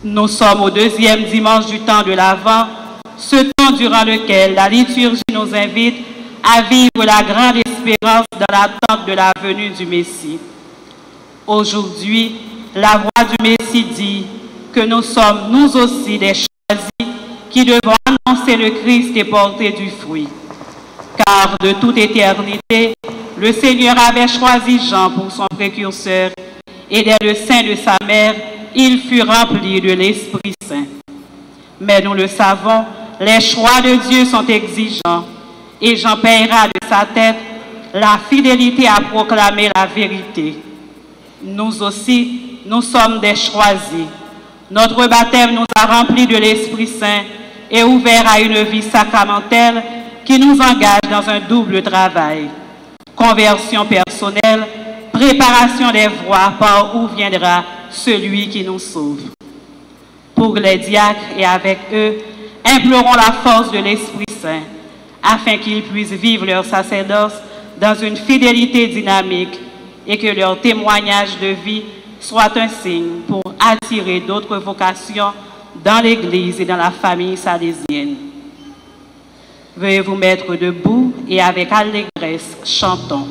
Nous sommes au deuxième dimanche du temps de l'Avent, ce temps durant lequel la liturgie nous invite à vivre la grande espérance dans l'attente de la venue du Messie. Aujourd'hui, la voix du Messie dit que nous sommes nous aussi des choisis qui devons annoncer le Christ et porter du fruit. Car de toute éternité, le Seigneur avait choisi Jean pour son précurseur et dès le sein de sa mère, il fut rempli de l'Esprit Saint. Mais nous le savons, les choix de Dieu sont exigeants et Jean paiera de sa tête la fidélité à proclamer la vérité. Nous aussi, nous sommes des choisis. Notre baptême nous a remplis de l'Esprit Saint et ouvert à une vie sacramentelle qui nous engage dans un double travail. Conversion personnelle, préparation des voies par où viendra celui qui nous sauve. Pour les diacres et avec eux, implorons la force de l'Esprit Saint afin qu'ils puissent vivre leur sacerdoce dans une fidélité dynamique et que leur témoignage de vie soit un signe pour attirer d'autres vocations dans l'Église et dans la famille salésienne. Veuillez vous mettre debout et avec allégresse, chantons.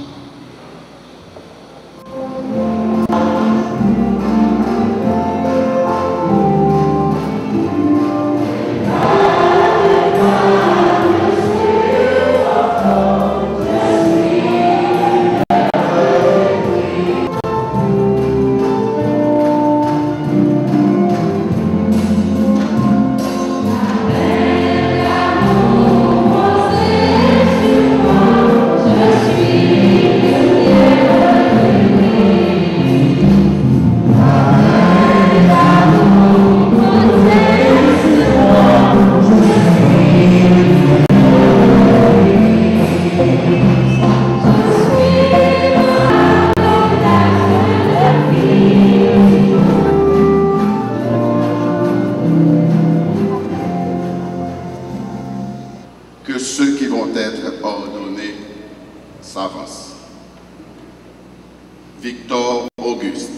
Victor Auguste.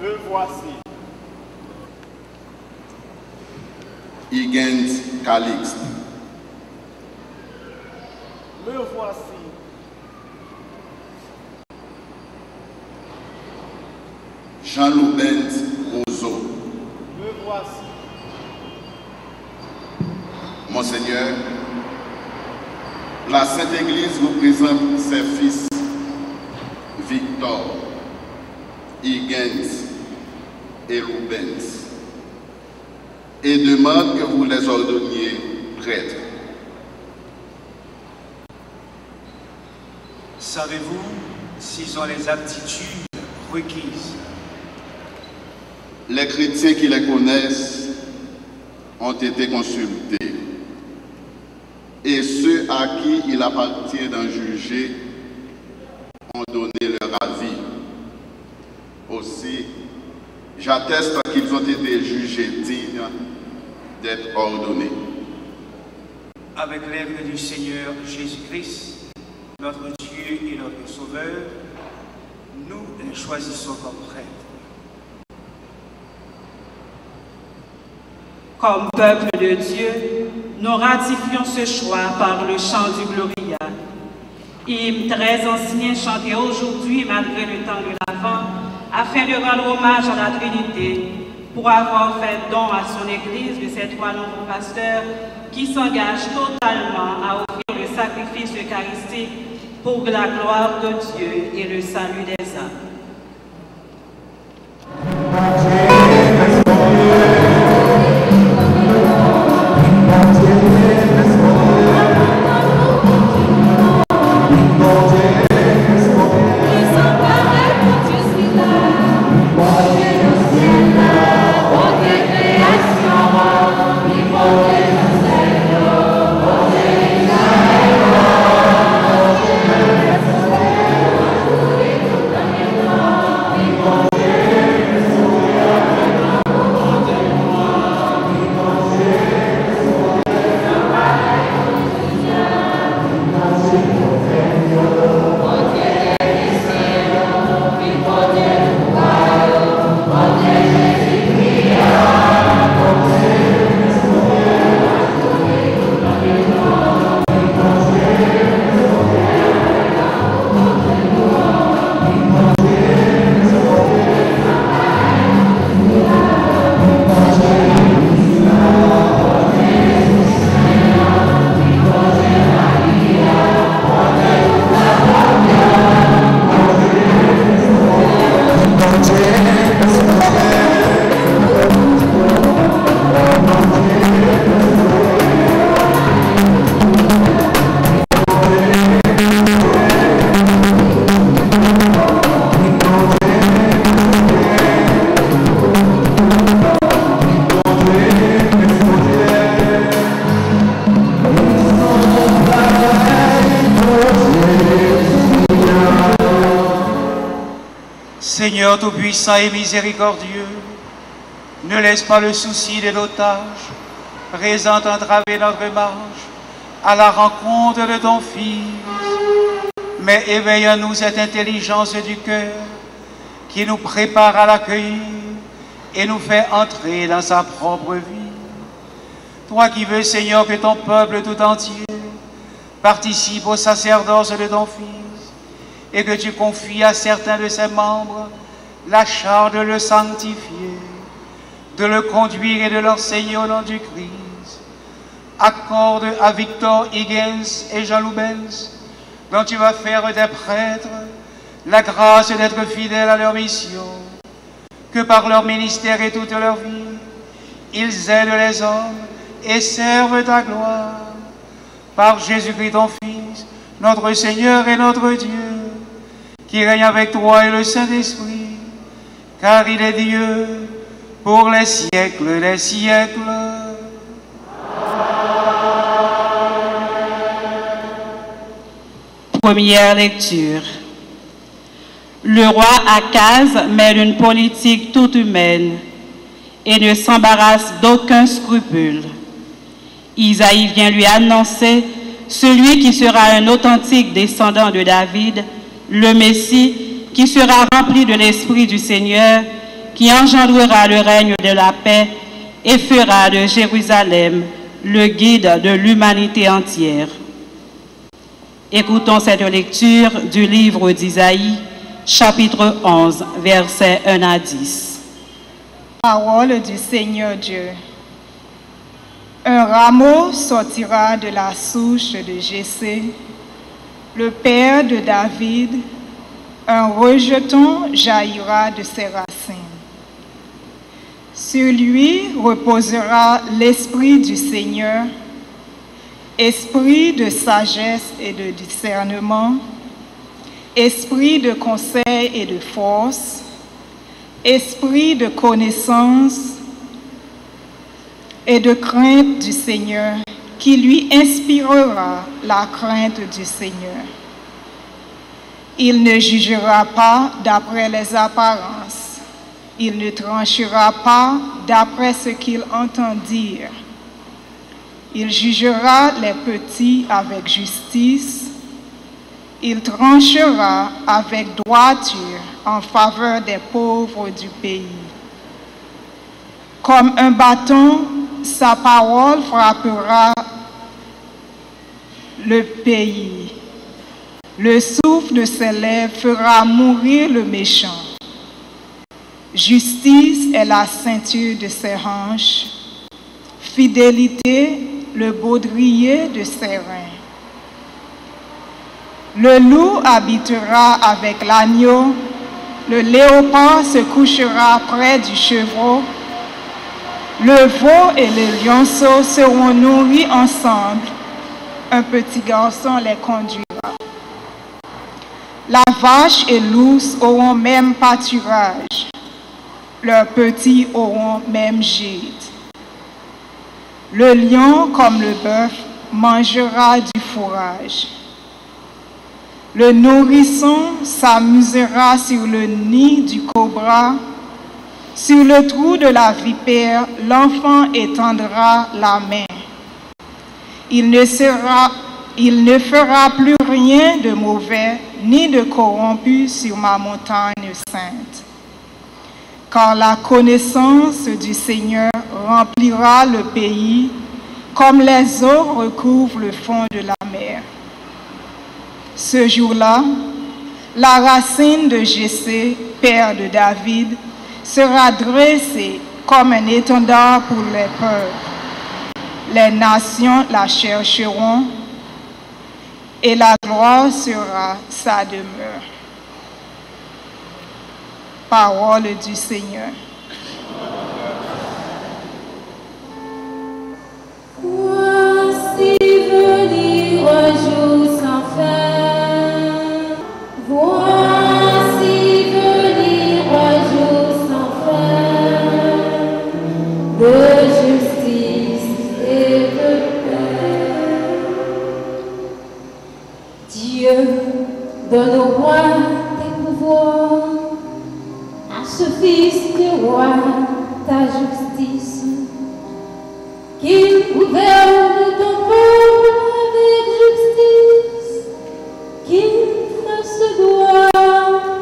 Me voici. Higgins Calixte. Me voici. Jean-Loubens Roseau. Me voici. Monseigneur, la Sainte Église vous présente ses fils Victor, Higgins et Loubens et demande que vous les ordonniez prêtres. Savez-vous s'ils ont les aptitudes requises? Les chrétiens qui les connaissent ont été consultés et ceux à qui il appartient d'en juger ont donné leur avis. Aussi, j'atteste qu'ils ont été jugés dignes d'être ordonnés. Avec l'aide du Seigneur Jésus-Christ, notre Dieu et notre Sauveur, nous les choisissons comme prêtres. Comme peuple de Dieu, nous ratifions ce choix par le chant du Gloria. Hymne très ancien chanté aujourd'hui malgré le temps de l'Avent, afin de rendre hommage à la Trinité, pour avoir fait don à son Église de ces trois nouveaux pasteurs qui s'engagent totalement à offrir le sacrifice eucharistique pour la gloire de Dieu et le salut des âmes. Seigneur Tout-Puissant et Miséricordieux, ne laisse pas le souci de nos tâches présent entraver notre marche à la rencontre de ton Fils, mais éveille en nous cette intelligence du cœur qui nous prépare à l'accueillir et nous fait entrer dans sa propre vie. Toi qui veux, Seigneur, que ton peuple tout entier participe au sacerdoce de ton Fils et que tu confies à certains de ses membres la charge de le sanctifier, de le conduire et de l'enseigner au nom du Christ. Accorde à Victor Higgins et Jean Loubens, dont tu vas faire des prêtres, la grâce d'être fidèles à leur mission, que par leur ministère et toute leur vie, ils aident les hommes et servent ta gloire. Par Jésus-Christ ton Fils, notre Seigneur et notre Dieu, qui règne avec toi et le Saint-Esprit, car il est Dieu pour les siècles des siècles. Première lecture. Le roi Akaz mène une politique toute humaine et ne s'embarrasse d'aucun scrupule. Isaïe vient lui annoncer celui qui sera un authentique descendant de David, le Messie, qui sera rempli de l'Esprit du Seigneur, qui engendrera le règne de la paix et fera de Jérusalem le guide de l'humanité entière. Écoutons cette lecture du livre d'Isaïe, chapitre 11, versets 1 à 10. Parole du Seigneur Dieu. Un rameau sortira de la souche de Jessé, le père de David, un rejeton jaillira de ses racines. Sur lui reposera l'esprit du Seigneur, esprit de sagesse et de discernement, esprit de conseil et de force, esprit de connaissance et de crainte du Seigneur, qui lui inspirera la crainte du Seigneur. Il ne jugera pas d'après les apparences, il ne tranchera pas d'après ce qu'il entend dire. Il jugera les petits avec justice, il tranchera avec droiture en faveur des pauvres du pays. Comme un bâton, sa parole frappera le pays. Le souffle de ses lèvres fera mourir le méchant. Justice est la ceinture de ses hanches, fidélité le baudrier de ses reins. Le loup habitera avec l'agneau, le léopard se couchera près du chevreau, le veau et le lionceau seront nourris ensemble, un petit garçon les conduira. La vache et l'ours auront même pâturage, leurs petits auront même gîte. Le lion, comme le bœuf, mangera du fourrage. Le nourrisson s'amusera sur le nid du cobra, sur le trou de la vipère, l'enfant étendra la main. Il ne fera plus rien de mauvais ni de corrompu sur ma montagne sainte. Car la connaissance du Seigneur remplira le pays comme les eaux recouvrent le fond de la mer. Ce jour-là, la racine de Jessé, père de David, sera dressée comme un étendard pour les peuples. Les nations la chercheront et la gloire sera sa demeure. Parole du Seigneur. Voici venir un jour sans fin. Voici venir un jour sans fin. De justice et de paix. Dieu donne au roi des pouvoirs justice du roi, ta justice, qu'il gouverne ton peuple avec justice, qu'il fasse droit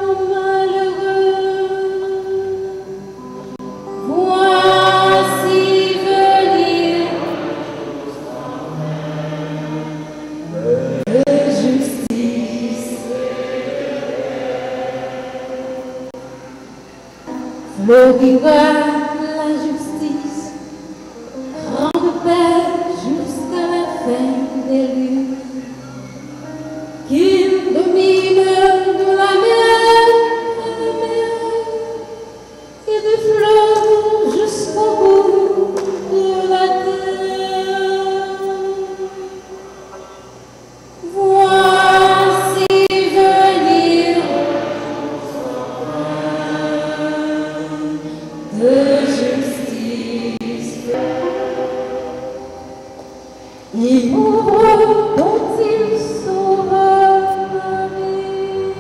aux malheureux. Voici venir de justice. Fleurira la justice, grande paix jusqu'à la fin des lunes. Qu'il domine de la mer et des fleuves jusqu'au bout de la terre. Voici venir de justice. Il ouvre dont il saura la vie.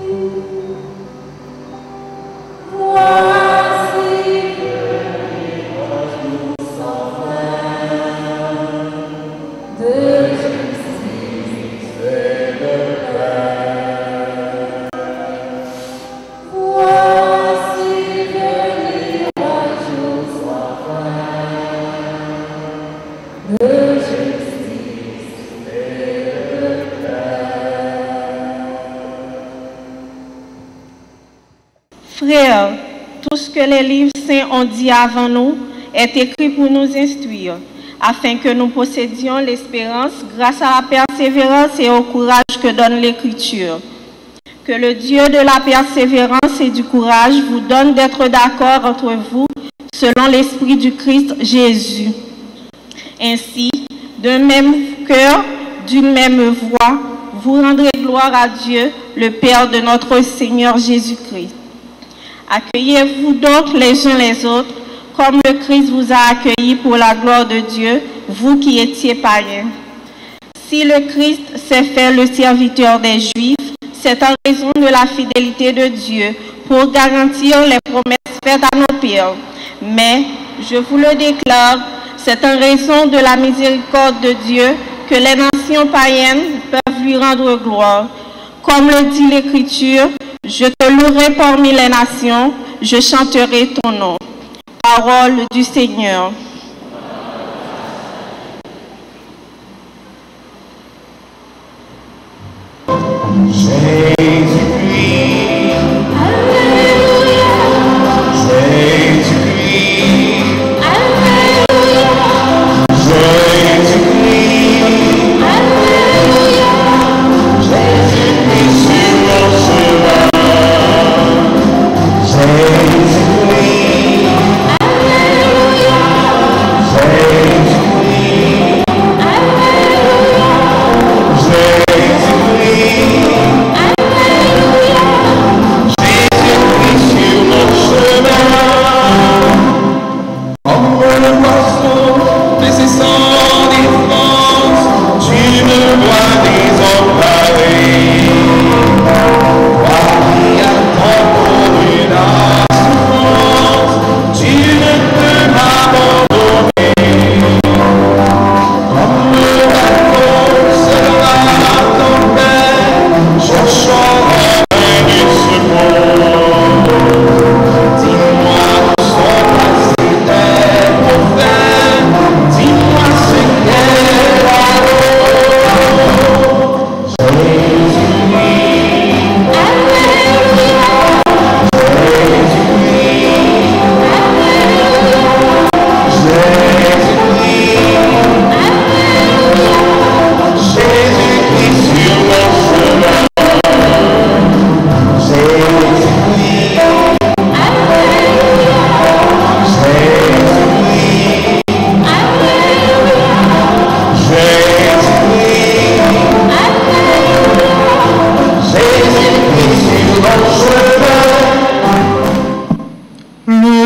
Voici sans fin de justice et de paix. Voici venir un jour sans fin de justice et de paix. Frères, tout ce que les livres saints ont dit avant nous est écrit pour nous instruire, afin que nous possédions l'espérance grâce à la persévérance et au courage que donne l'Écriture. Que le Dieu de la persévérance et du courage vous donne d'être d'accord entre vous selon l'Esprit du Christ Jésus. Ainsi, d'un même cœur, d'une même voix, vous rendrez gloire à Dieu, le Père de notre Seigneur Jésus-Christ. Accueillez-vous donc les uns les autres, comme le Christ vous a accueillis pour la gloire de Dieu, vous qui étiez païens. Si le Christ s'est fait le serviteur des Juifs, c'est en raison de la fidélité de Dieu pour garantir les promesses faites à nos pères. Mais, je vous le déclare, c'est en raison de la miséricorde de Dieu que les nations païennes peuvent lui rendre gloire. Comme le dit l'Écriture, je te louerai parmi les nations, je chanterai ton nom. Parole du Seigneur.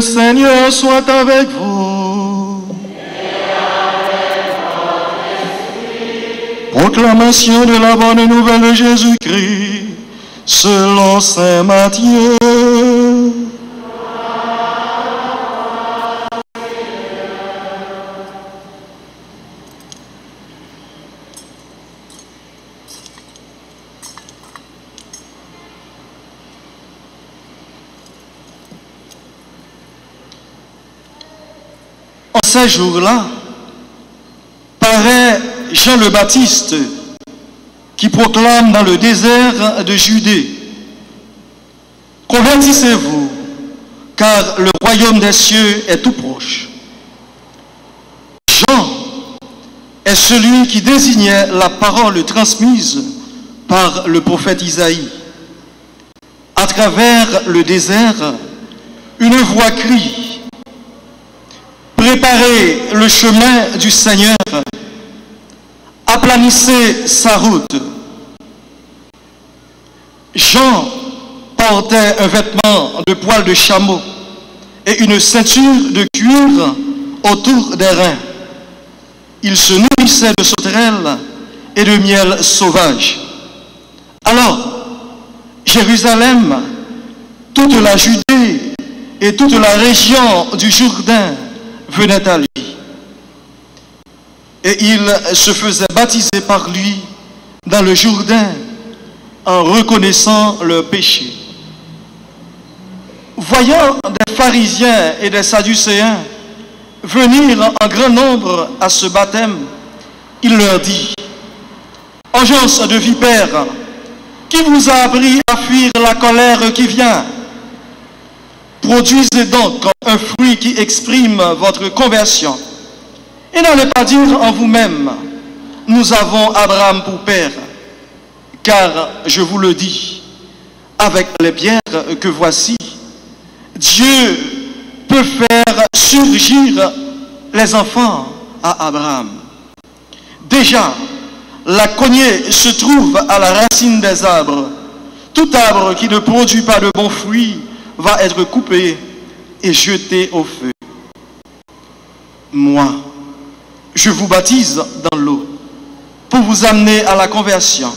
Seigneur soit avec vous. Proclamation de la bonne nouvelle de Jésus-Christ selon saint Matthieu. ces jours-là, paraît Jean le Baptiste qui proclame dans le désert de Judée: convertissez-vous, car le royaume des cieux est tout proche. Jean est celui qui désignait la parole transmise par le prophète Isaïe. À travers le désert, une voix crie: préparez le chemin du Seigneur, aplanissez sa route. Jean portait un vêtement de poil de chameau et une ceinture de cuir autour des reins. Il se nourrissait de sauterelles et de miel sauvage. Alors, Jérusalem, toute la Judée et toute la région du Jourdain venaient à lui. Et il se faisait baptiser par lui dans le Jourdain en reconnaissant leur péché. Voyant des pharisiens et des sadducéens venir en grand nombre à ce baptême, il leur dit: engeance de vipères, qui vous a appris à fuir la colère qui vient? Produisez donc un fruit qui exprime votre conversion. Et n'allez pas dire en vous-même: nous avons Abraham pour père. Car, je vous le dis, avec les pierres que voici, Dieu peut faire surgir les enfants à Abraham. Déjà, la cognée se trouve à la racine des arbres. Tout arbre qui ne produit pas de bons fruits va être coupé et jeté au feu. Moi, je vous baptise dans l'eau pour vous amener à la conversion.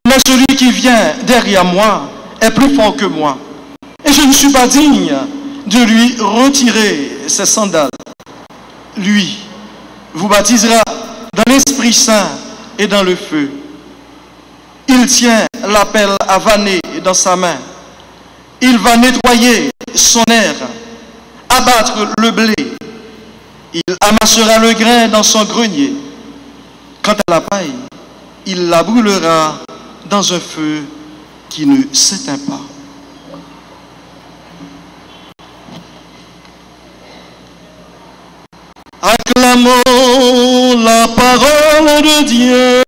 Mais celui qui vient derrière moi est plus fort que moi, et je ne suis pas digne de lui retirer ses sandales. Lui vous baptisera dans l'Esprit Saint et dans le feu. Il tient la pelle à vanner dans sa main. Il va nettoyer son aire, abattre le blé. Il amassera le grain dans son grenier. Quant à la paille, il la brûlera dans un feu qui ne s'éteint pas. Acclamons la parole de Dieu.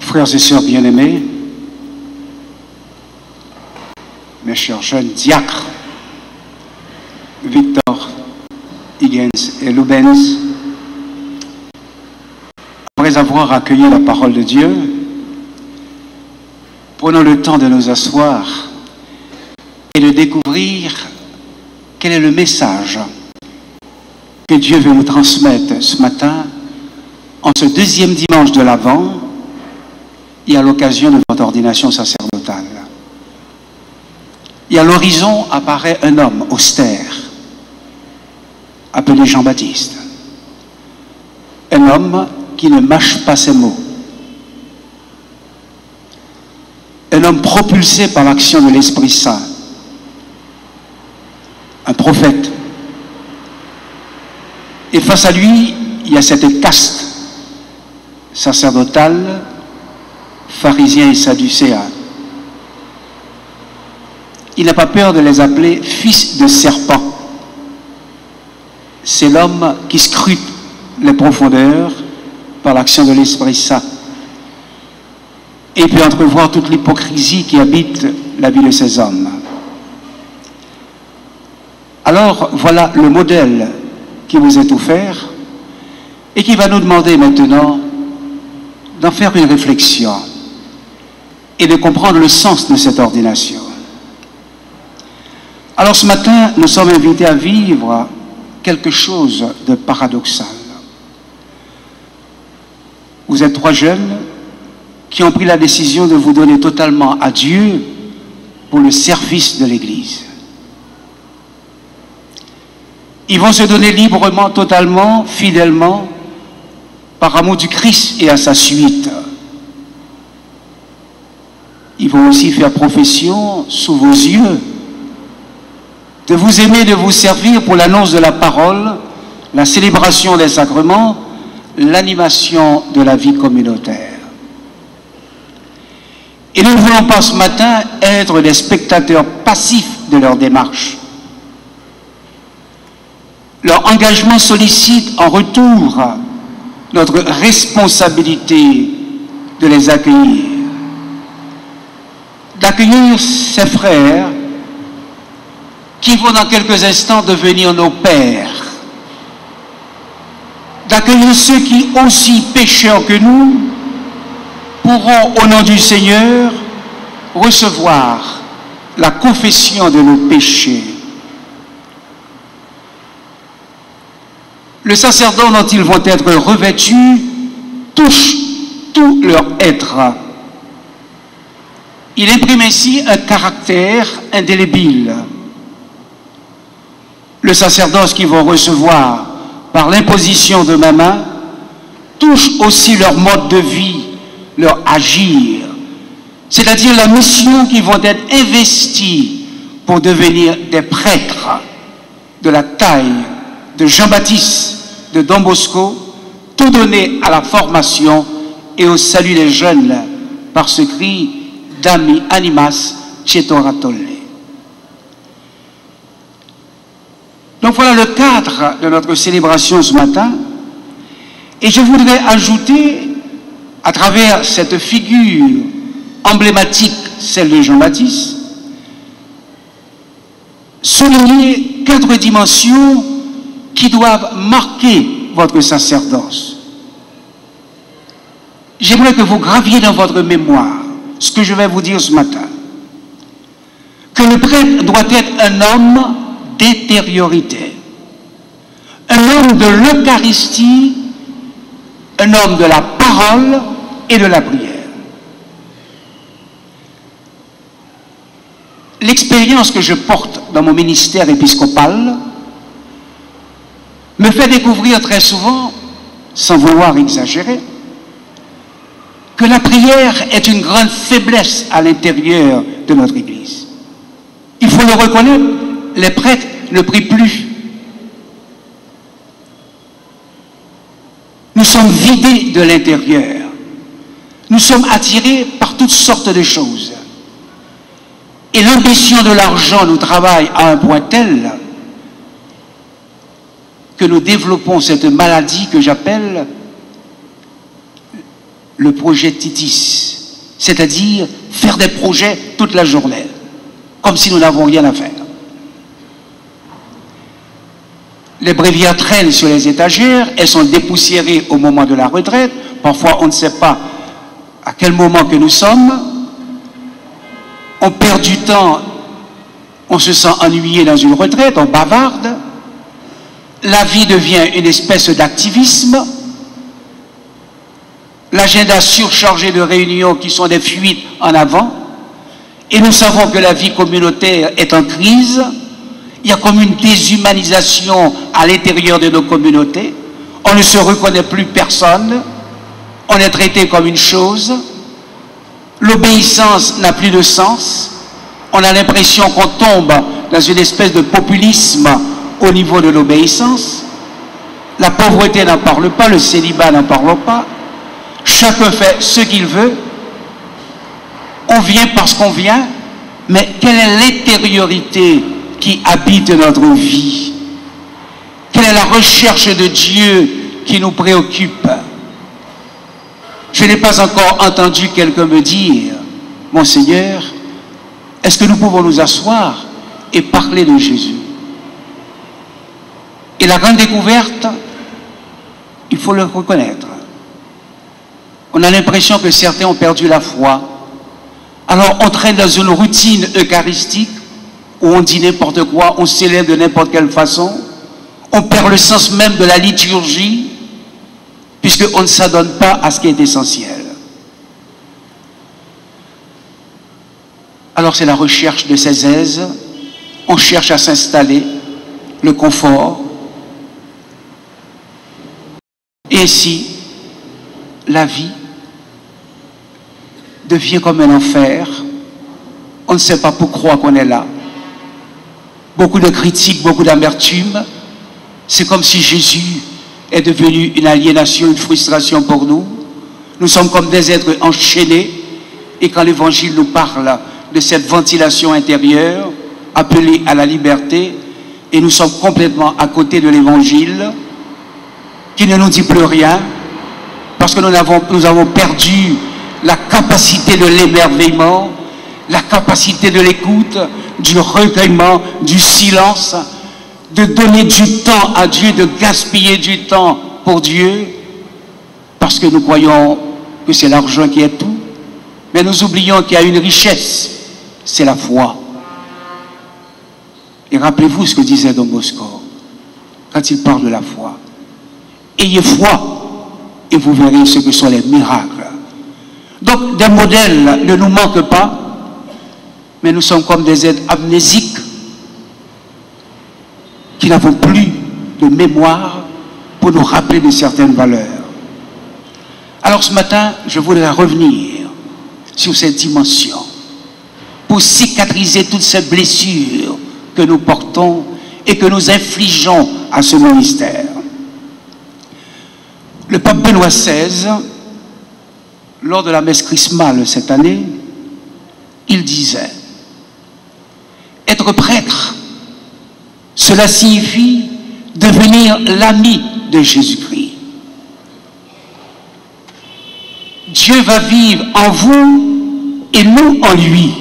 Frères et sœurs bien-aimés, mes chers jeunes diacres, Victor, Higgins et Lubens, après avoir accueilli la parole de Dieu, prenons le temps de nous asseoir et de découvrir quel est le message que Dieu veut nous transmettre ce matin, en ce deuxième dimanche de l'Avent, et à l'occasion de votre ordination sacerdotale. Et à l'horizon apparaît un homme austère, appelé Jean-Baptiste. Un homme qui ne mâche pas ses mots. Un homme propulsé par l'action de l'Esprit Saint. Un prophète. Et face à lui, il y a cette caste sacerdotale, pharisiens et sadducéens. Il n'a pas peur de les appeler fils de serpent. C'est l'homme qui scrute les profondeurs par l'action de l'Esprit Saint. Et il peut entrevoir toute l'hypocrisie qui habite la vie de ces hommes. Alors, voilà le modèle qui vous est offert et qui va nous demander maintenant d'en faire une réflexion et de comprendre le sens de cette ordination. Alors ce matin, nous sommes invités à vivre quelque chose de paradoxal. Vous êtes trois jeunes qui ont pris la décision de vous donner totalement à Dieu pour le service de l'Église. Ils vont se donner librement, totalement, fidèlement, par amour du Christ et à sa suite. Ils vont aussi faire profession sous vos yeux de vous aimer, de vous servir pour l'annonce de la parole, la célébration des sacrements, l'animation de la vie communautaire. Et nous ne voulons pas ce matin être des spectateurs passifs de leur démarche. Leur engagement sollicite en retour notre responsabilité de les accueillir. D'accueillir ces frères qui vont dans quelques instants devenir nos pères. D'accueillir ceux qui, aussi pécheurs que nous, pourront, au nom du Seigneur, recevoir la confession de nos péchés. Le sacerdoce dont ils vont être revêtus touche tout leur être. Il imprime ainsi un caractère indélébile. Le sacerdoce qu'ils vont recevoir par l'imposition de ma main touche aussi leur mode de vie, leur agir, c'est-à-dire la mission qu'ils vont être investis pour devenir des prêtres de la taille de Jean-Baptiste, de Don Bosco, tout donné à la formation et au salut des jeunes par ce cri Dami animas cetoratole. Donc voilà le cadre de notre célébration ce matin. Et je voudrais ajouter, à travers cette figure emblématique, celle de Jean-Baptiste, souligner 4 dimensions qui doivent marquer votre sacerdoce. J'aimerais que vous graviez dans votre mémoire ce que je vais vous dire ce matin. Que le prêtre doit être un homme d'intériorité, un homme de l'Eucharistie, un homme de la parole et de la prière. L'expérience que je porte dans mon ministère épiscopal me fait découvrir très souvent, sans vouloir exagérer, que la prière est une grande faiblesse à l'intérieur de notre Église. Il faut le reconnaître, les prêtres ne prient plus. Nous sommes vidés de l'intérieur. Nous sommes attirés par toutes sortes de choses. Et l'ambition de l'argent nous travaille à un point tel que nous développons cette maladie que j'appelle le projet Titis, c'est-à-dire faire des projets toute la journée, comme si nous n'avons rien à faire. Les bréviaires traînent sur les étagères, elles sont dépoussiérées au moment de la retraite, parfois on ne sait pas à quel moment que nous sommes, on perd du temps, on se sent ennuyé dans une retraite, on bavarde, la vie devient une espèce d'activisme, l'agenda surchargé de réunions qui sont des fuites en avant, et nous savons que la vie communautaire est en crise. Il y a comme une déshumanisation à l'intérieur de nos communautés, on ne se reconnaît plus personne, on est traité comme une chose, l'obéissance n'a plus de sens, on a l'impression qu'on tombe dans une espèce de populisme au niveau de l'obéissance, la pauvreté n'en parle pas, le célibat n'en parle pas, chacun fait ce qu'il veut, on vient parce qu'on vient, mais quelle est l'intériorité qui habite notre vie? Quelle est la recherche de Dieu qui nous préoccupe? Je n'ai pas encore entendu quelqu'un me dire, Monseigneur, est-ce que nous pouvons nous asseoir et parler de Jésus? Et la grande découverte, il faut le reconnaître. On a l'impression que certains ont perdu la foi. Alors on traîne dans une routine eucharistique où on dit n'importe quoi, on célèbre de n'importe quelle façon, on perd le sens même de la liturgie, puisqu'on ne s'adonne pas à ce qui est essentiel. Alors c'est la recherche de ces aises, on cherche à s'installer, le confort, ainsi, la vie devient comme un enfer. On ne sait pas pourquoi qu'on est là. Beaucoup de critiques, beaucoup d'amertume. C'est comme si Jésus est devenu une aliénation, une frustration pour nous. Nous sommes comme des êtres enchaînés. Et quand l'Évangile nous parle de cette ventilation intérieure, appelée à la liberté, et nous sommes complètement à côté de l'Évangile, qui ne nous dit plus rien, parce que nous avons perdu la capacité de l'émerveillement, la capacité de l'écoute, du recueillement, du silence, de donner du temps à Dieu, de gaspiller du temps pour Dieu, parce que nous croyons que c'est l'argent qui est tout, mais nous oublions qu'il y a une richesse, c'est la foi. Et rappelez-vous ce que disait Don Bosco, quand il parle de la foi. Ayez foi, et vous verrez ce que sont les miracles. Donc, des modèles ne nous manquent pas, mais nous sommes comme des êtres amnésiques qui n'avons plus de mémoire pour nous rappeler de certaines valeurs. Alors ce matin, je voudrais revenir sur cette dimension pour cicatriser toutes ces blessures que nous portons et que nous infligeons à ce ministère. Le pape Benoît XVI, lors de la messe chrismale cette année, il disait: être prêtre, cela signifie devenir l'ami de Jésus-Christ. Dieu va vivre en vous et nous en lui.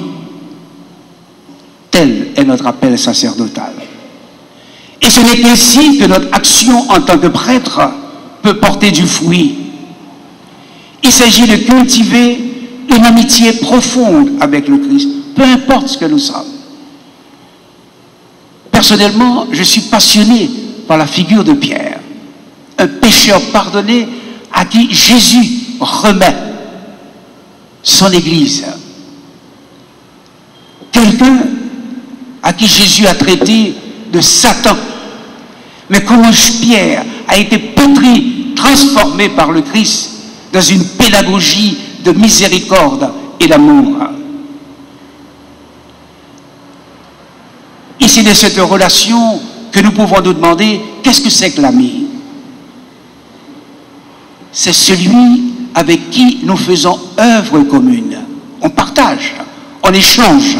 Tel est notre appel sacerdotal. Et ce n'est qu'ainsi que notre action en tant que prêtre peut porter du fruit. Il s'agit de cultiver une amitié profonde avec le Christ, peu importe ce que nous sommes. Personnellement, je suis passionné par la figure de Pierre, un pécheur pardonné à qui Jésus remet son Église. Quelqu'un à qui Jésus a traité de Satan. Mais comment Pierre a été pétri, transformé par le Christ dans une pédagogie de miséricorde et d'amour. Et c'est de cette relation que nous pouvons nous demander, qu'est-ce que c'est que l'ami? C'est celui avec qui nous faisons œuvre commune. On partage, on échange,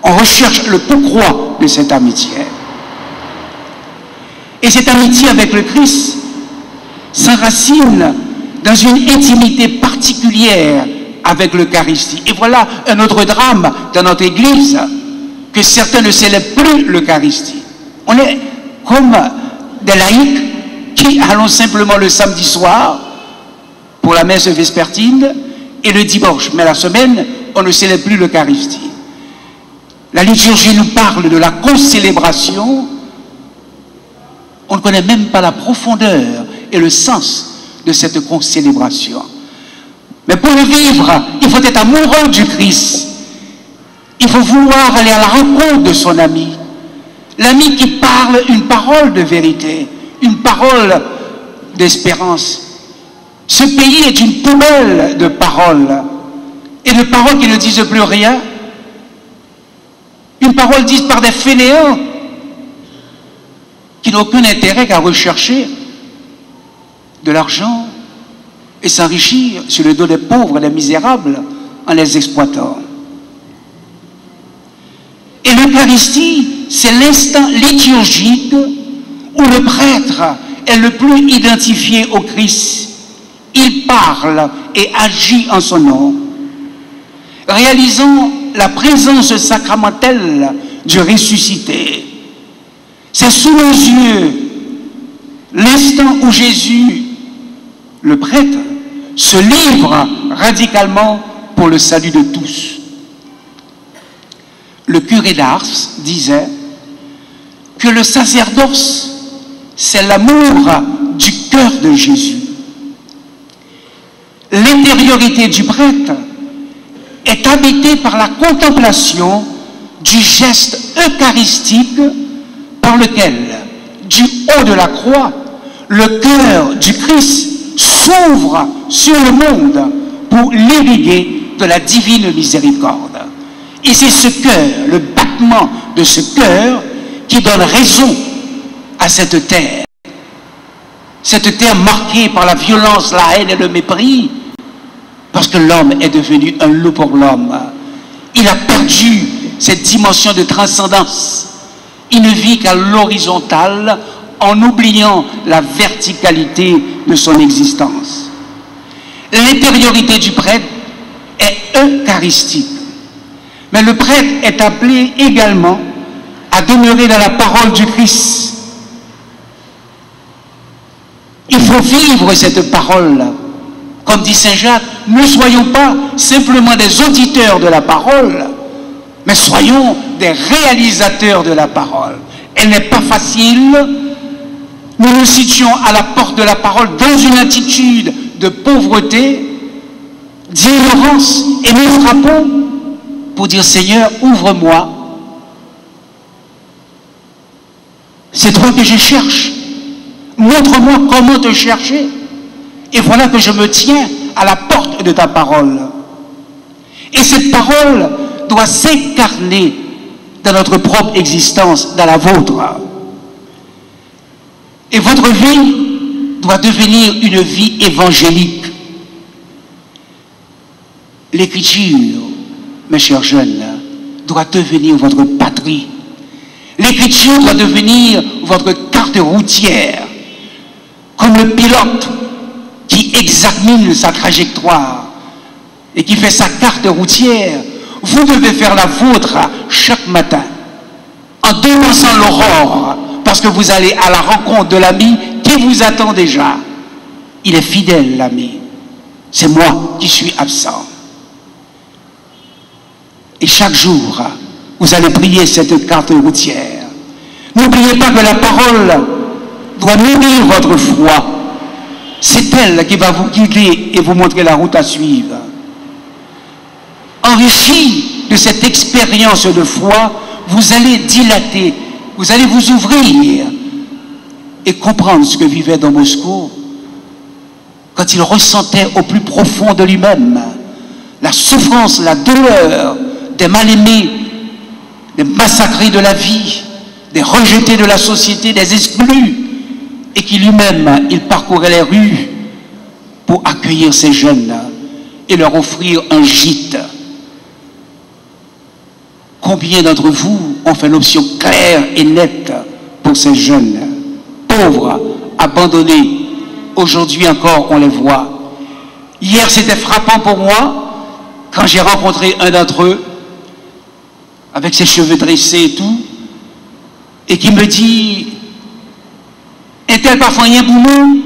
on recherche le pourquoi de cette amitié. Et cette amitié avec le Christ s'enracine dans une intimité particulière avec l'Eucharistie. Et voilà un autre drame dans notre Église, que certains ne célèbrent plus l'Eucharistie. On est comme des laïcs qui allons simplement le samedi soir pour la messe vespertine et le dimanche. Mais la semaine, on ne célèbre plus l'Eucharistie. La liturgie nous parle de la concélébration. On ne connaît même pas la profondeur et le sens de cette concélébration. Mais pour le vivre, il faut être amoureux du Christ. Il faut vouloir aller à la rencontre de son ami. L'ami qui parle une parole de vérité, une parole d'espérance. Ce pays est une poubelle de paroles. Et de paroles qui ne disent plus rien. Une parole dite par des fainéants qui n'ont aucun intérêt qu'à rechercher de l'argent et s'enrichir sur le dos des pauvres et des misérables en les exploitant. Et l'Eucharistie, c'est l'instant liturgique où le prêtre est le plus identifié au Christ. Il parle et agit en son nom, réalisant la présence sacramentelle du ressuscité. C'est sous nos yeux l'instant où Jésus, le prêtre, se livre radicalement pour le salut de tous. Le curé d'Ars disait que le sacerdoce, c'est l'amour du cœur de Jésus. L'intériorité du prêtre est habitée par la contemplation du geste eucharistique par lequel, du haut de la croix, le cœur du Christ s'ouvre sur le monde pour l'irriguer de la divine miséricorde. Et c'est ce cœur, le battement de ce cœur, qui donne raison à cette terre. Cette terre marquée par la violence, la haine et le mépris, parce que l'homme est devenu un loup pour l'homme. Il a perdu cette dimension de transcendance. Il ne vit qu'à l'horizontale en oubliant la verticalité de son existence. L'intériorité du prêtre est eucharistique. Mais le prêtre est appelé également à demeurer dans la parole du Christ. Il faut vivre cette parole. Comme dit Saint Jacques, ne soyons pas simplement des auditeurs de la parole, mais soyons des réalisateurs de la parole. Elle n'est pas facile. Nous nous situons à la porte de la parole dans une attitude de pauvreté, d'ignorance, et nous frappons pour dire, Seigneur, ouvre-moi. C'est toi que je cherche. Montre-moi comment te chercher. Et voilà que je me tiens à la porte de ta parole. Et cette parole doit s'incarner dans notre propre existence, dans la vôtre. Et votre vie doit devenir une vie évangélique. L'écriture, mes chers jeunes, doit devenir votre patrie. L'écriture doit devenir votre carte routière, comme le pilote qui examine sa trajectoire et qui fait sa carte routière. Vous devez faire la vôtre chaque matin, en devançant l'aurore, parce que vous allez à la rencontre de l'ami qui vous attend déjà. Il est fidèle, l'ami. C'est moi qui suis absent. Et chaque jour, vous allez prier cette carte routière. N'oubliez pas que la parole doit nourrir votre foi. C'est elle qui va vous guider et vous montrer la route à suivre. Enrichi de cette expérience de foi, vous allez dilater, vous allez vous ouvrir et comprendre ce que vivait Don Bosco quand il ressentait au plus profond de lui-même la souffrance, la douleur des mal-aimés, des massacrés de la vie, des rejetés de la société, des exclus, et qui lui-même, il parcourait les rues pour accueillir ces jeunes et leur offrir un gîte. Combien d'entre vous ont fait l'option claire et nette pour ces jeunes, pauvres, abandonnés? Aujourd'hui encore, on les voit. Hier, c'était frappant pour moi quand j'ai rencontré un d'entre eux avec ses cheveux dressés et tout, et qui me dit, est-elle parfois rien pour nous?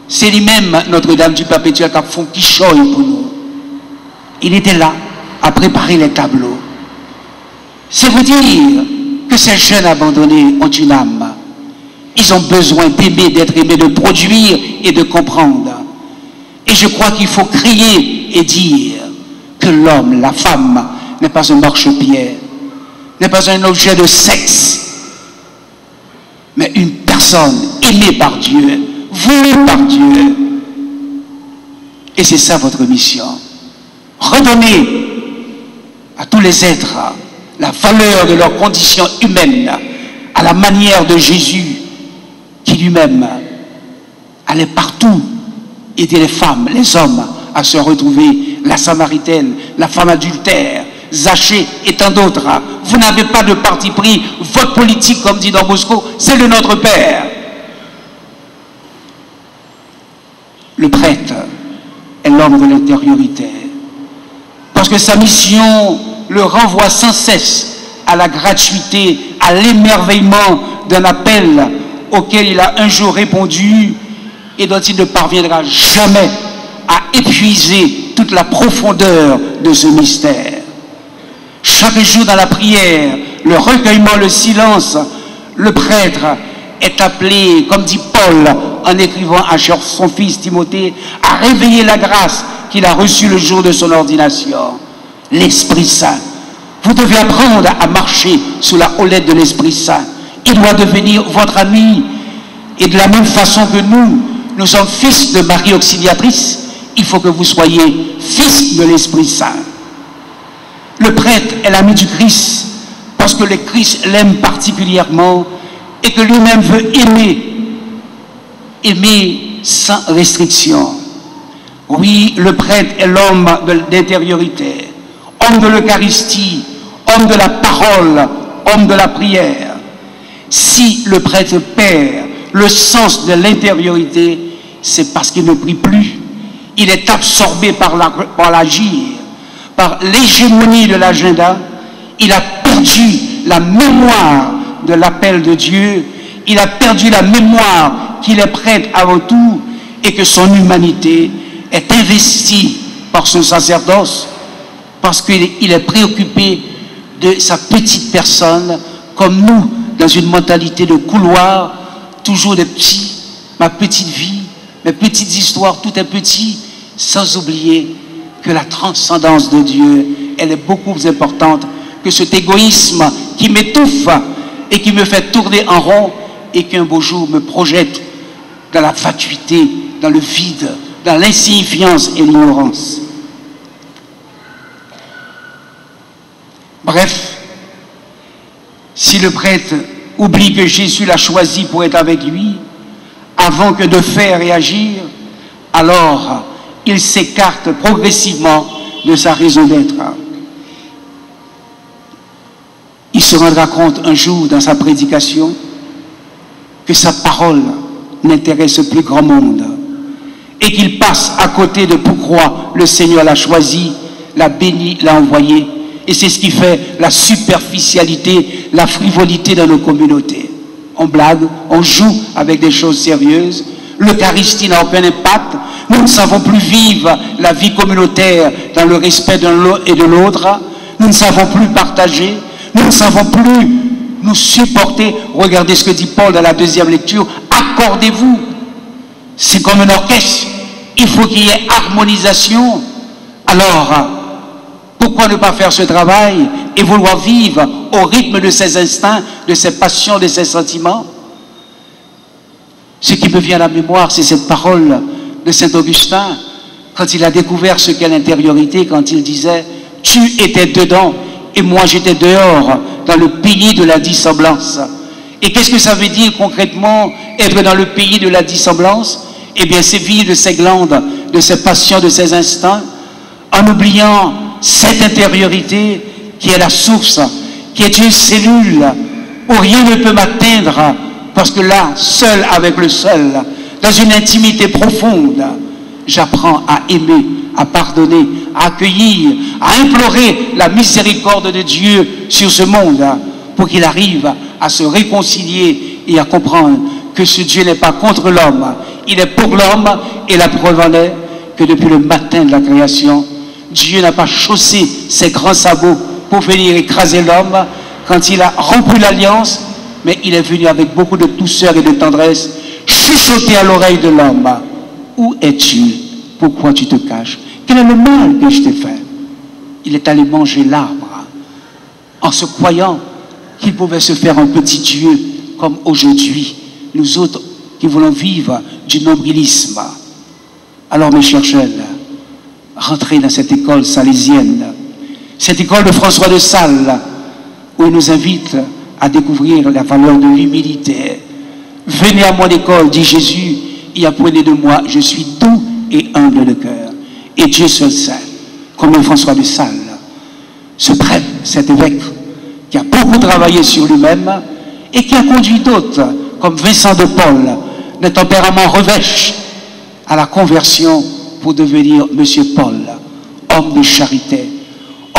C'est lui-même, Notre-Dame du Perpétuel, qui a fait qui choye pour nous. Il était là, à préparer les tableaux. C'est vous dire que ces jeunes abandonnés ont une âme. Ils ont besoin d'aimer, d'être aimés, de produire et de comprendre. Et je crois qu'il faut crier et dire que l'homme, la femme, n'est pas un marchepied, n'est pas un objet de sexe, mais une personne aimée par Dieu, voulue par Dieu. Et c'est ça votre mission. Redonner à tous les êtres la valeur de leur condition humaine, à la manière de Jésus, qui lui-même allait partout aider les femmes, les hommes à se retrouver, la Samaritaine, la femme adultère, Zachée et tant d'autres. Vous n'avez pas de parti pris. Votre politique, comme dit Don Bosco, c'est le Notre Père. Le prêtre est l'homme de l'intériorité. Parce que sa mission le renvoie sans cesse à la gratuité, à l'émerveillement d'un appel auquel il a un jour répondu et dont il ne parviendra jamais à épuiser toute la profondeur de ce mystère. Chaque jour dans la prière, le recueillement, le silence, le prêtre est appelé, comme dit Paul en écrivant à son fils Timothée, à réveiller la grâce qu'il a reçue le jour de son ordination. L'Esprit Saint. Vous devez apprendre à marcher sous la houlette de l'Esprit Saint. Il doit devenir votre ami. Et de la même façon que nous sommes fils de Marie Auxiliatrice, il faut que vous soyez fils de l'Esprit Saint. Le prêtre est l'ami du Christ parce que le Christ l'aime particulièrement et que lui-même veut aimer sans restriction. Oui, le prêtre est l'homme d'intériorité, homme de l'Eucharistie, homme de la parole, homme de la prière. Si le prêtre perd le sens de l'intériorité, c'est parce qu'il ne prie plus. Il est absorbé par l'agir, par l'hégémonie de l'agenda. Il a perdu la mémoire de l'appel de Dieu. Il a perdu la mémoire qu'il est prêtre avant tout et que son humanité est investie par son sacerdoce parce qu'il est préoccupé de sa petite personne comme nous, dans une mentalité de couloir, toujours des petits, ma petite vie, mes petites histoires, tout est petit, sans oublier que la transcendance de Dieu, elle est beaucoup plus importante que cet égoïsme qui m'étouffe et qui me fait tourner en rond et qu'un beau jour me projette dans la fatuité, dans le vide, dans l'insignifiance et l'ignorance. Bref, si le prêtre oublie que Jésus l'a choisi pour être avec lui, avant que de faire et agir, alors il s'écarte progressivement de sa raison d'être. Il se rendra compte un jour dans sa prédication que sa parole n'intéresse plus grand monde et qu'il passe à côté de pourquoi le Seigneur l'a choisi, l'a béni, l'a envoyé. Et c'est ce qui fait la superficialité, la frivolité dans nos communautés. On blague, on joue avec des choses sérieuses. L'Eucharistie n'a aucun impact. Nous ne savons plus vivre la vie communautaire dans le respect de l'un et de l'autre. Nous ne savons plus partager. Nous ne savons plus nous supporter. Regardez ce que dit Paul dans la deuxième lecture. Accordez-vous. C'est comme un orchestre. Il faut qu'il y ait harmonisation. Alors, pourquoi ne pas faire ce travail et vouloir vivre au rythme de ses instincts, de ses passions, de ses sentiments? Ce qui me vient à la mémoire, c'est cette parole de Saint Augustin, quand il a découvert ce qu'est l'intériorité, quand il disait « Tu étais dedans et moi j'étais dehors, dans le pays de la dissemblance ». Et qu'est-ce que ça veut dire concrètement, être dans le pays de la dissemblance? Eh bien, c'est vivre de ses glandes, de ses passions, de ses instincts, en oubliant cette intériorité qui est la source, qui est une cellule où rien ne peut m'atteindre, parce que là, seul avec le seul, dans une intimité profonde, j'apprends à aimer, à pardonner, à accueillir, à implorer la miséricorde de Dieu sur ce monde, pour qu'il arrive à se réconcilier et à comprendre que ce Dieu n'est pas contre l'homme, il est pour l'homme, et la preuve en est que depuis le matin de la création, Dieu n'a pas chaussé ses grands sabots pour venir écraser l'homme quand il a rompu l'alliance, mais il est venu avec beaucoup de douceur et de tendresse chuchoter à l'oreille de l'homme. Où es-tu? Pourquoi tu te caches? Quel est le mal que je t'ai fait? Il est allé manger l'arbre en se croyant qu'il pouvait se faire un petit Dieu comme aujourd'hui, nous autres qui voulons vivre du nombrilisme. Alors mes chers jeunes, rentrez dans cette école salésienne, cette école de François de Sales, où il nous invite à découvrir la valeur de l'humilité. Venez à mon école, dit Jésus, et apprenez de moi, je suis doux et humble de cœur. Et Dieu seul sait, comme François de Sales, ce prêtre, cet évêque, qui a beaucoup travaillé sur lui-même et qui a conduit d'autres, comme Vincent de Paul, de tempérament revêche, à la conversion pour devenir Monsieur Paul, homme de charité,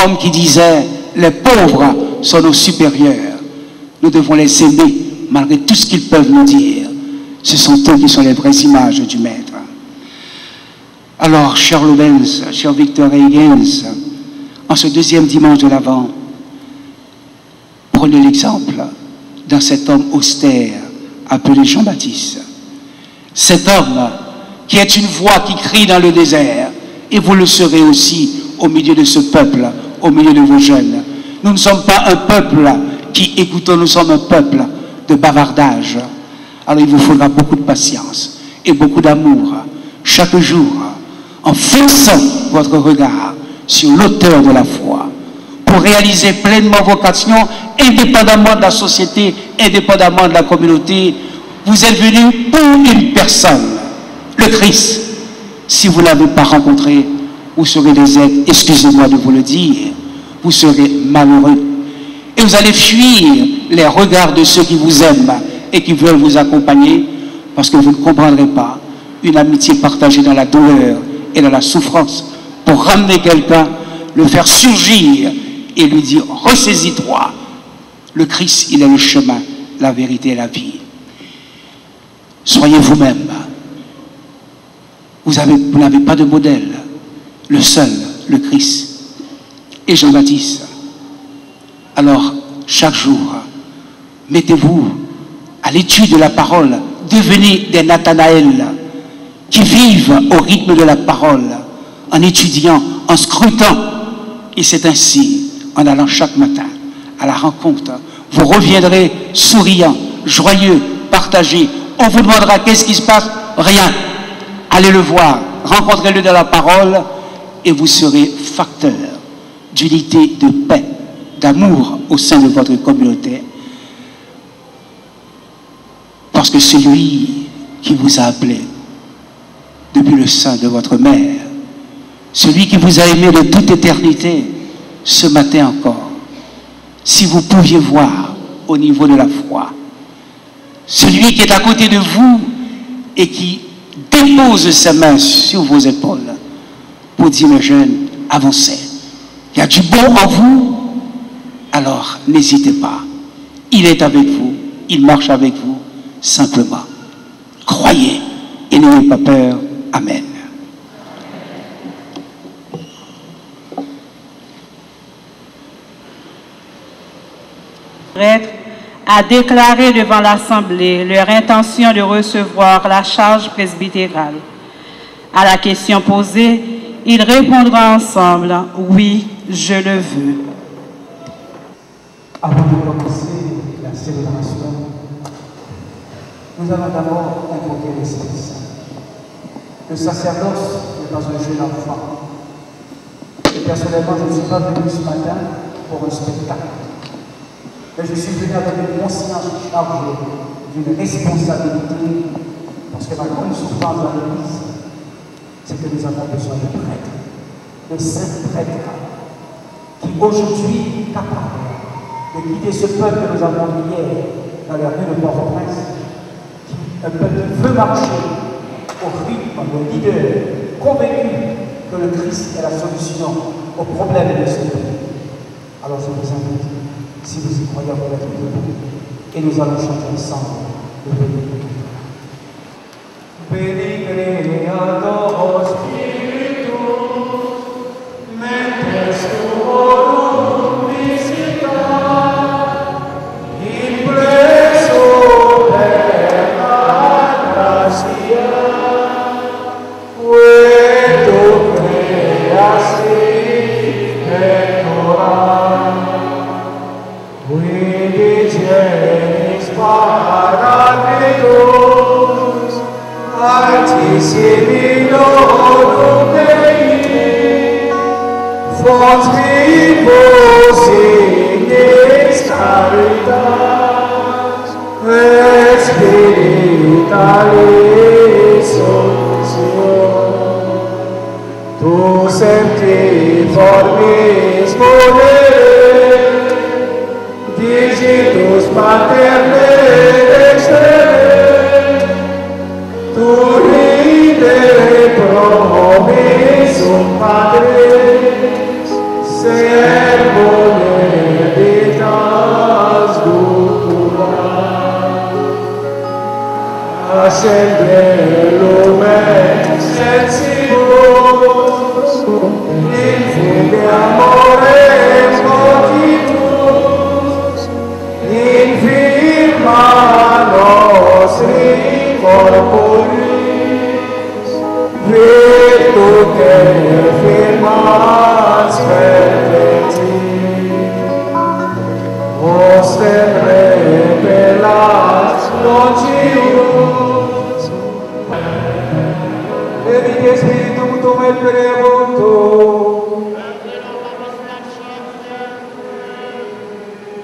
homme qui disait, les pauvres sont nos supérieurs, nous devons les aimer malgré tout ce qu'ils peuvent nous dire. Ce sont eux qui sont les vraies images du Maître. Alors, cher Lubens, cher Victor Higgins, en ce deuxième dimanche de l'Avent, prenez l'exemple dans cet homme austère appelé Jean-Baptiste. Cet homme qui est une voix qui crie dans le désert, et vous le serez aussi au milieu de ce peuple, au milieu de vos jeunes. Nous ne sommes pas un peuple qui écoutons, nous sommes un peuple de bavardage. Alors il vous faudra beaucoup de patience et beaucoup d'amour chaque jour en fixant votre regard sur l'auteur de la foi pour réaliser pleinement vos vocations indépendamment de la société, indépendamment de la communauté. Vous êtes venus pour une personne, le Christ. Si vous ne l'avez pas rencontré, vous serez des êtres, excusez-moi de vous le dire, vous serez malheureux. Et vous allez fuir les regards de ceux qui vous aiment et qui veulent vous accompagner, parce que vous ne comprendrez pas une amitié partagée dans la douleur et dans la souffrance pour ramener quelqu'un, le faire surgir et lui dire, ressaisis-toi. Le Christ, il est le chemin, la vérité et la vie. Soyez vous-même. Vous n'avez pas de modèle. Le seul, le Christ. Et Jean-Baptiste. Alors, chaque jour, mettez-vous à l'étude de la parole. Devenez des Nathanaël qui vivent au rythme de la parole, en étudiant, en scrutant. Et c'est ainsi, en allant chaque matin à la rencontre, vous reviendrez souriant, joyeux, partagé. On vous demandera qu'est-ce qui se passe? Rien. Allez le voir, rencontrez-le dans la parole et vous serez facteur d'unité, de paix, d'amour au sein de votre communauté. Parce que celui qui vous a appelé depuis le sein de votre mère, celui qui vous a aimé de toute éternité, ce matin encore, si vous pouviez voir au niveau de la foi, celui qui est à côté de vous et qui dépose sa main sur vos épaules pour dire, mes jeunes, avancez. Il y a du bon en vous, alors n'hésitez pas. Il est avec vous, il marche avec vous, simplement. Croyez et n'ayez pas peur. Amen. Prêtre a déclaré devant l'Assemblée leur intention de recevoir la charge presbytérale. À la question posée, ils répondront ensemble « Oui, je le veux ». Avant de commencer la célébration, nous allons d'abord invoquer l'Esprit Saint. Le sacerdoce n'est pas un jeune enfant. Et personnellement, je ne suis pas venu ce matin pour un spectacle. Mais je suis venu avec une conscience chargée d'une responsabilité, parce que ma grande souffrance dans l'Église, c'est que nous avons besoin de prêtres, de saints prêtres, qui aujourd'hui sont capables de guider ce peuple que nous avons vu hier dans la rue de Port-au-Prince, un peuple qui veut marcher au rythme de leader convaincu que le Christ est la solution aux problèmes de ce pays. Alors je vous invite, si vous y croyez, à vous mettre debout, et nous allons chanter ensemble le béni. Benigre ad Spiritus, mentes tuorum visita, impresso per la grazia, et tu creasti pectora, qui dicenis paracletus, Altissimi Dominum Dei, fons vivos ignis caritas, et spiritualis solution. Tu septiformis volere, digitus paterne extere, tu ridere promisum Patris, servo hereditas ducula. Ascende lumen sensibus, in fuge amores motivus, in firma nostri corporis, virtute firmas perfecti, ostem repelas longius, Spiritum et Perevoto.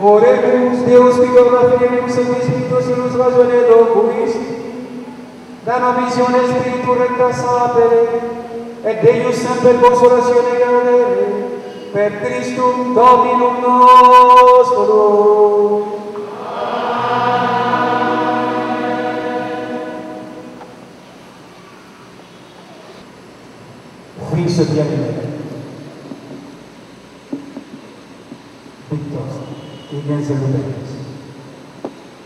Oremus Deus qui governat Filius et Spiritus ilus ragionet locuis, da nobisione Spiritu recta sapere, et Deus semper consolatione gardere, per Christum Dominum nostrum. Fils bien-aimé, Victor, et bien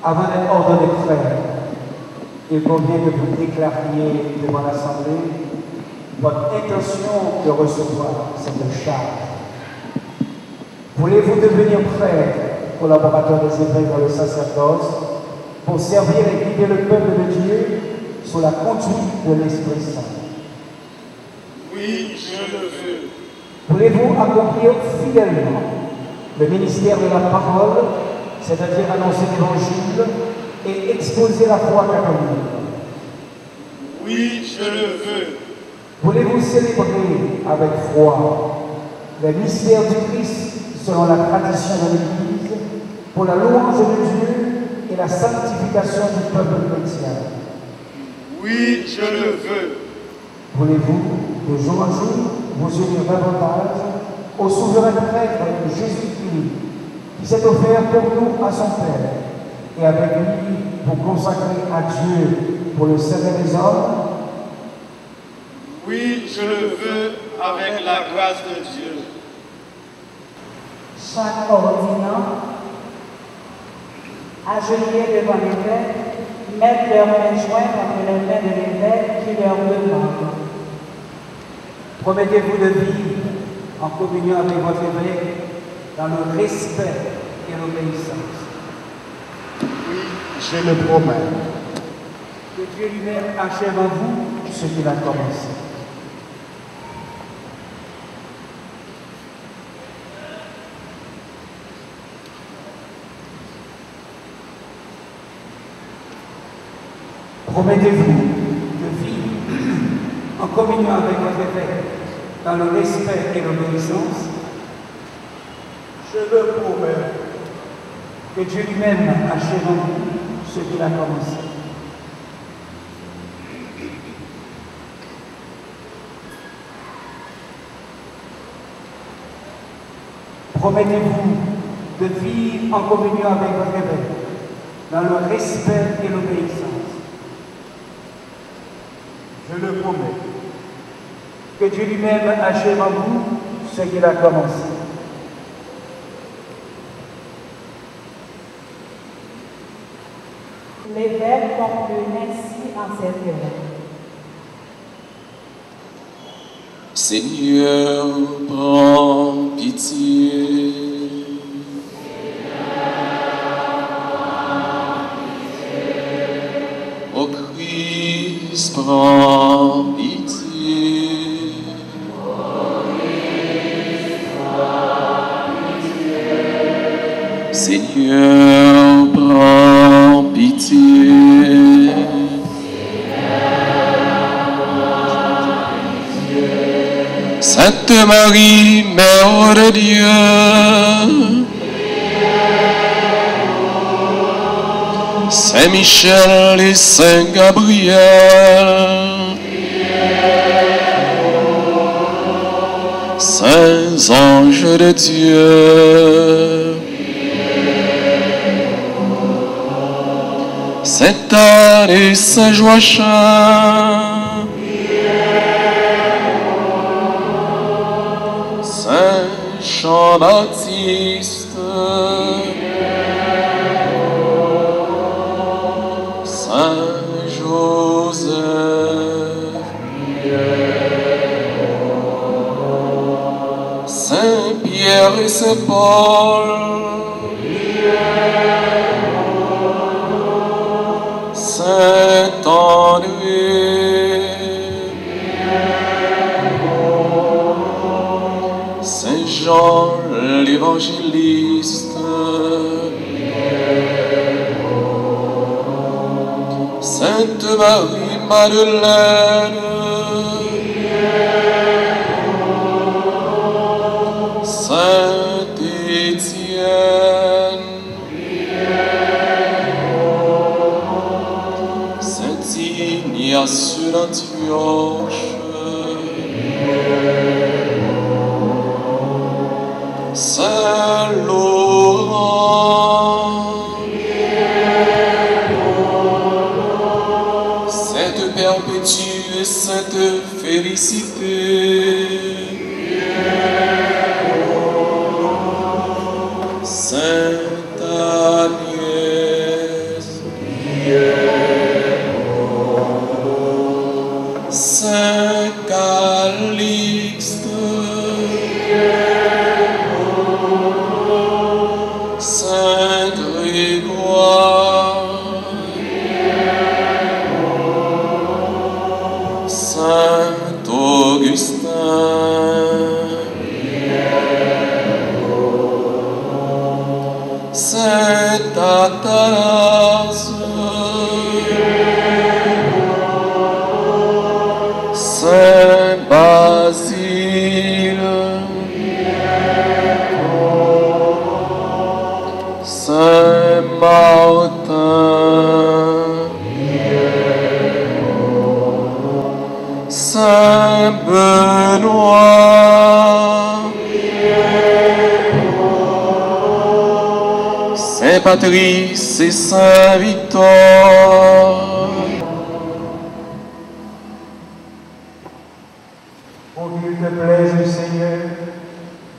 avant d'être ordonné frère, il convient que vous déclariez devant l'Assemblée votre intention de recevoir cette charge. Voulez-vous devenir prêtre, collaborateur des évêques dans le sacerdoce, pour servir et guider le peuple de Dieu sous la conduite de l'Esprit Saint? Oui, je le veux. Voulez-vous accomplir fidèlement le ministère de la parole, c'est-à-dire annoncer l'Évangile et exposer la foi catholique? Oui, je le veux. Voulez-vous célébrer avec foi le mystère du Christ selon la tradition de l'Église pour la louange de Dieu et la sanctification du peuple chrétien? Oui, je le veux. Voulez-vous, de jour en jour, vous unir davantage au souverain prêtre Jésus-Christ, qui s'est offert pour nous à son Père, et avec lui pour consacrer à Dieu pour le salut des hommes? Oui, je le veux avec la grâce de Dieu. Chaque ordinant, agenouillé devant l'évêque, mettent leurs mains jointes entre les mains de l'évêque qui leur demande. Promettez-vous de vivre en communion avec votre évêque dans le respect et l'obéissance? Oui, je le promets. Que Dieu lui-même achève en vous ce qu'il a commencé. Promettez-vous de vivre en communion avec votre évêque dans le respect et l'obéissance? Je le promets. Que Dieu lui-même achève en vous ce qu'il a commencé. Promettez-vous de vivre en communion avec votre évêque dans le respect et l'obéissance? Je le promets. Que Dieu lui-même achève en vous ce qu'il a commencé. L'évêque conclut ainsi en ces termes. Seigneur, prends pitié. Ô Christ, prends pitié. Seigneur, prends pitié. Sainte Marie, Mère de Dieu, Saint Michel et Saint Gabriel, Saints anges de Dieu, Sainte Anne et Saint Joachim, Saint Jean-Baptiste, Saint Joseph, Saint Pierre et Saint Paul, Saint André, Saint Jean l'évangéliste, Sainte Marie Madeleine, Saint-Laurent, Sainte Perpétue et Sainte Félicité, Sainte Agnès, Saint Calixte, Saint Grégoire, Saint Augustin, Saint Athanase, Saint Basile, Saint Martin, Saint Benoît, Saint Patrice et Saint Victor. Pour qu'il te plaise, Seigneur,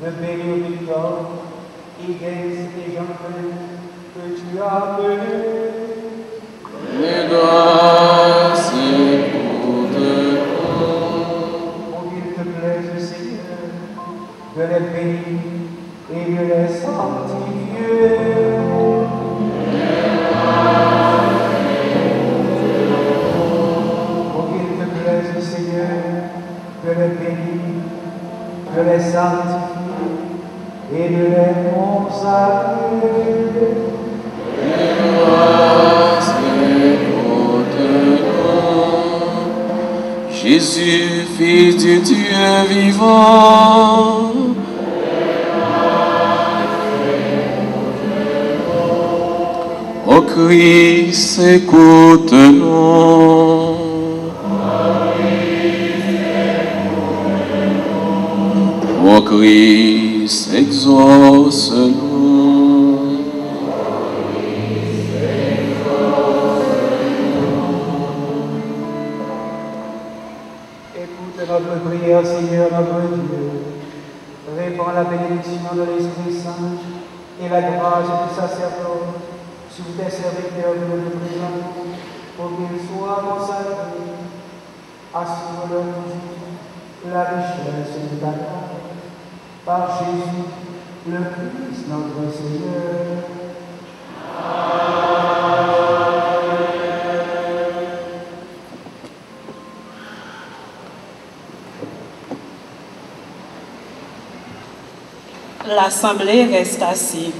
de bénir Victor, Higues et Jean-Claude, que tu as appelés. Les grâces pour Pour qu'il te plaise, Seigneur, de les bénir et de les sanctifier. Pour qu'il te plaise, Seigneur, de les bénir, de les sanctifier et de les consacrer. Jésus, Fils du Dieu vivant, ô Christ, écoute-nous. Ô Christ, exauce-nous. Écoute notre prière, Seigneur notre Dieu. Répands la bénédiction de l'Esprit Saint et la grâce du sacerdoce sur tes serviteurs que nous te présentons, pour qu'ils soient consacrés. Assure-leur la richesse de ta grâce. Par Jésus, le Christ notre Seigneur. L'Assemblée reste assise.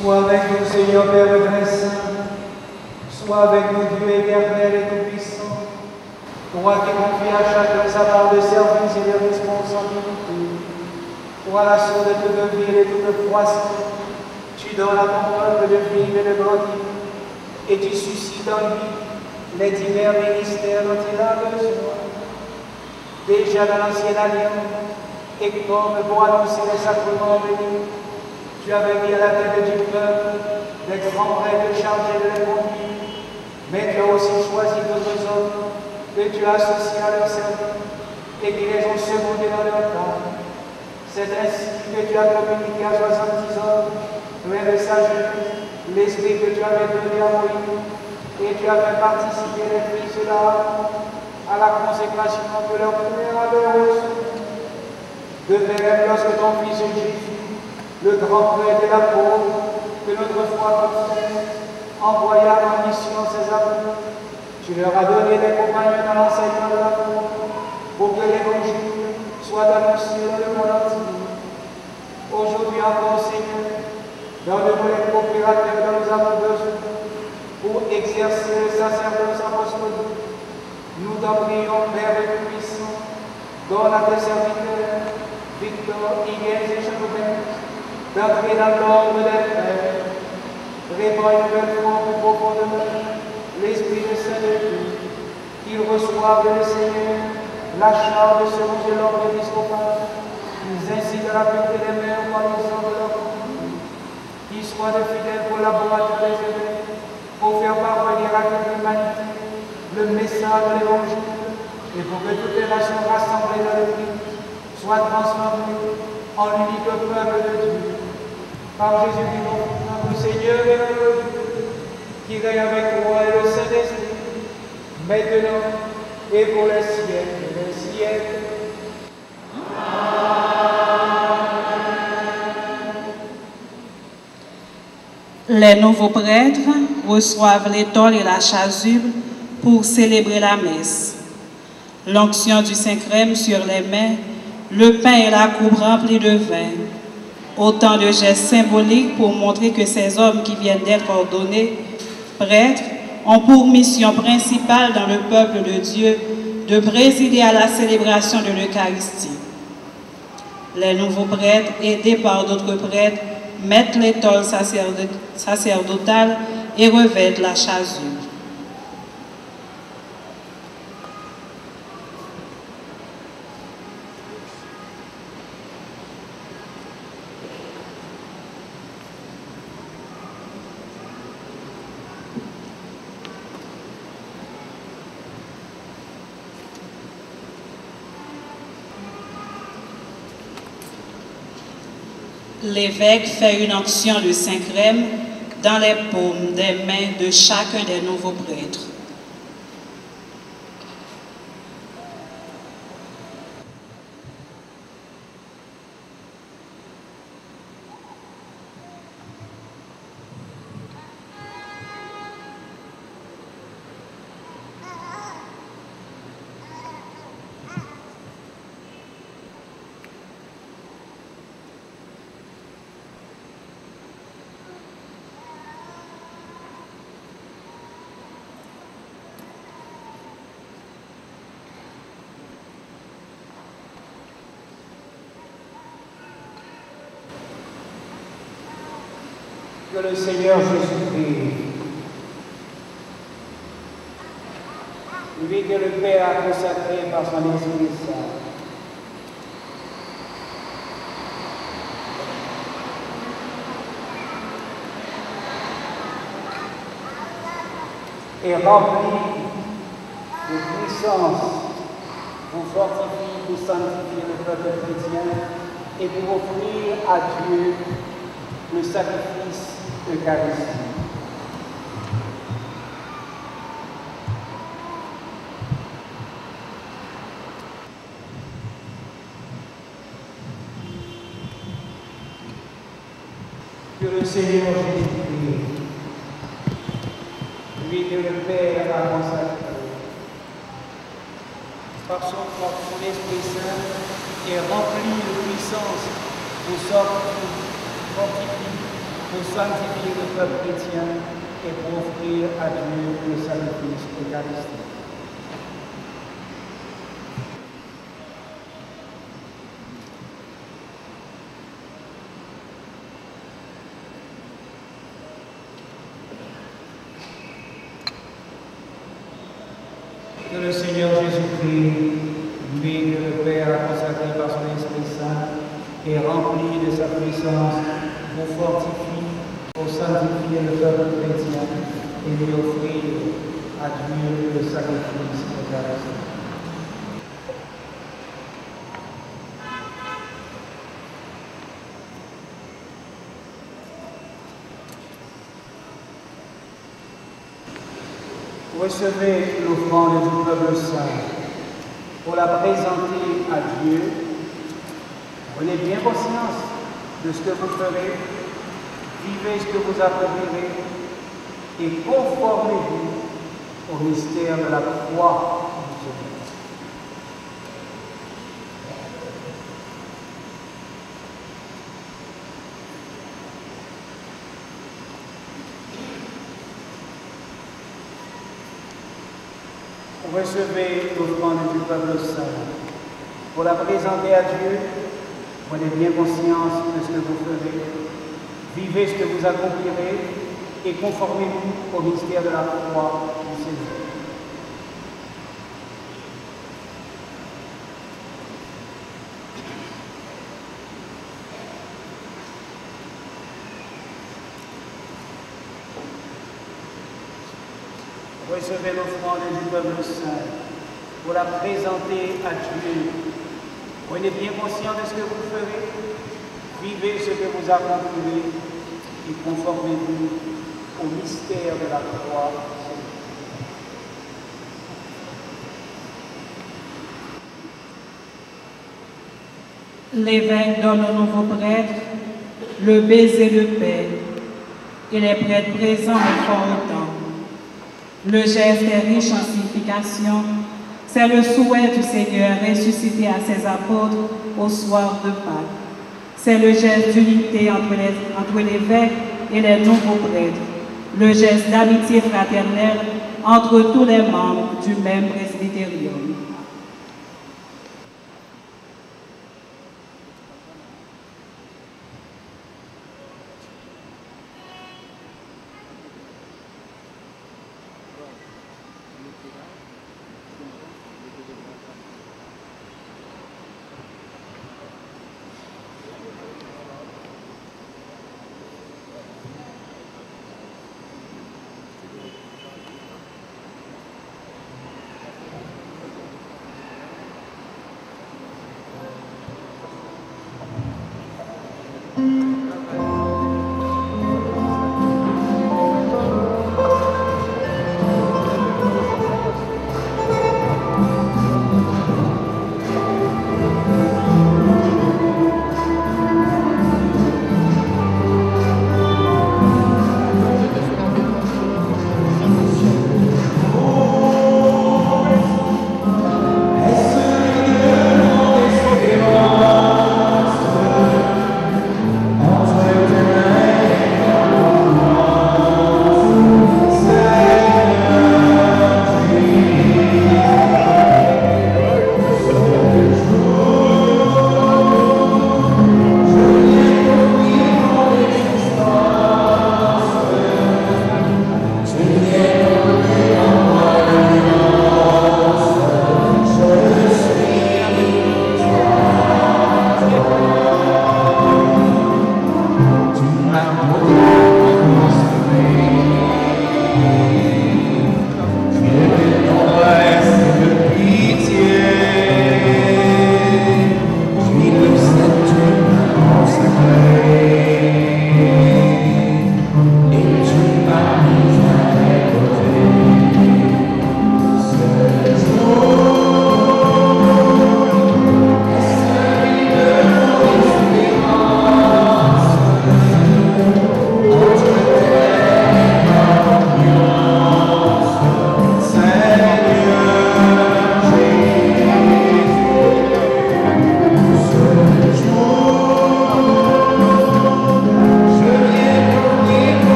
Sois avec nous, Seigneur Père très saint. Sois avec nous, Dieu éternel et tout-puissant. Toi qui confies à chacun sa part de service et de responsabilité. Pour la source de toute vie et de toute croissance, tu donnes à ton peuple de vivre et de grandir. Et tu suscites en lui les divers ministères dont il a besoin. Déjà dans l'ancienne alliance, et comme pour annoncer les sacrements bénis, tu avais mis à la tête du peuple des grands prêtres chargés de les conduire, mais tu as aussi choisi d'autres hommes que tu as associés à leur service et qui les ont secondés dans leur temps. C'est ainsi que tu as communiqué à 70 hommes, pleins de sagesse, l'esprit que tu avais donné à Moïse, et tu as fait participer les fils d'Aaron à la consécration que leur père avait reçue. De même, lorsque ton fils Jésus, le grand prêtre et l'apôtre, que notre foi confesse, envoya en mission ses apôtres, tu leur as donné des compagnons dans l'enseignement de la foi, pour que l'évangile soit annoncé dans le monde entier. Aujourd'hui encore, Seigneur, donne-nous les coopérateurs dont nous avons besoin pour exercer le sacerdoce apostolique. Nous t'en prions, Père tout-puissant, donne à tes serviteurs, Victor, Higues et Chanoubert, d'entrer dans l'ordre des frères. Répands une nouvelle fois plus profondément l'esprit de Saint-Dieu, qu'ils reçoivent le Seigneur la charge de se ronger l'ordre épiscopal, qu'ils incitent à la pureté des mères par l'exemple de leur vie, qu'ils soient de fidèles collaborateurs des évêques pour faire parvenir à toute l'humanité le message de l'Évangile et pour que toutes les nations rassemblées dans le Christ soient transformées en l'unique peuple de Dieu. Par Jésus-Christ, notre Seigneur et notre Dieu, qui règne avec toi et le Saint-Esprit, maintenant et pour les siècles des siècles. Les nouveaux prêtres reçoivent l'étole et la chasuble pour célébrer la messe. L'onction du Saint-Crème sur les mains, le pain et la coupe remplis de vin. Autant de gestes symboliques pour montrer que ces hommes qui viennent d'être ordonnés prêtres ont pour mission principale dans le peuple de Dieu de présider à la célébration de l'Eucharistie. Les nouveaux prêtres, aidés par d'autres prêtres, mettent l'étole sacerdotale et revêtent la chasuble. L'évêque fait une onction de Saint-Crème dans les paumes des mains de chacun des nouveaux prêtres. Que le Seigneur Jésus-Christ, lui que le Père a consacré par son Esprit Saint, et rempli de puissance, vous fortifie pour sanctifier le peuple chrétien et pour offrir à Dieu le sacrifice eucharistique. Que le Seigneur Jésus-Christ, lui que le Père a consacré, par son Esprit Saint, est rempli de puissance pour sortir, fortifier pour sanctifier le peuple chrétien et pour offrir à Dieu le sacrifice eucharistique. Que le Seigneur Jésus-Christ, lui que le Père a consacré par son Esprit Saint et rempli de sa puissance, vous fortifie pour sanctifier le peuple chrétien et lui offrir à Dieu le sacrifice eucharistique. Recevez l'offrande du peuple saint pour la présenter à Dieu. Prenez bien conscience de ce que vous ferez, vivez ce que vous accomplirez et conformez-vous au mystère de la croix du Seigneur. Recevez l'offrande du peuple saint. Pour la présenter à Dieu, prenez bien conscience de ce que vous ferez, vivez ce que vous accomplirez et conformez-vous au mystère de la croix du Seigneur. Recevez l'offrande du peuple saint pour la présenter à Dieu. Prenez bien conscience de ce que vous ferez, vivez ce que vous accomplirez et conformez-vous au mystère de la croix. L'évêque donne au nouveau prêtre le baiser de paix et les prêtres présents le font autant. Le geste est riche en signification. C'est le souhait du Seigneur ressuscité à ses apôtres au soir de Pâques. C'est le geste d'unité entre l'évêque et les nouveaux prêtres. Le geste d'amitié fraternelle entre tous les membres du même presbytérium.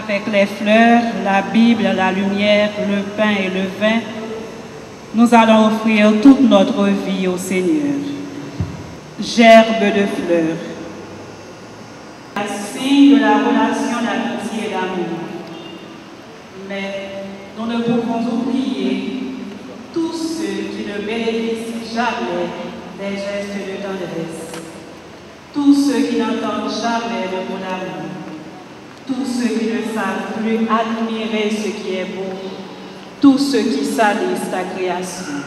Avec les fleurs, la Bible, la lumière, le pain et le vin, nous allons offrir toute notre vie au Seigneur. Gerbe de fleurs, signe de la relation d'amitié et d'amour. Mais nous ne pouvons oublier tous ceux qui ne bénéficient jamais des gestes de tendresse, tous ceux qui n'entendent jamais de mon amour, tous ceux qui ne savent plus admirer ce qui est beau, tous ceux qui salissent ta création.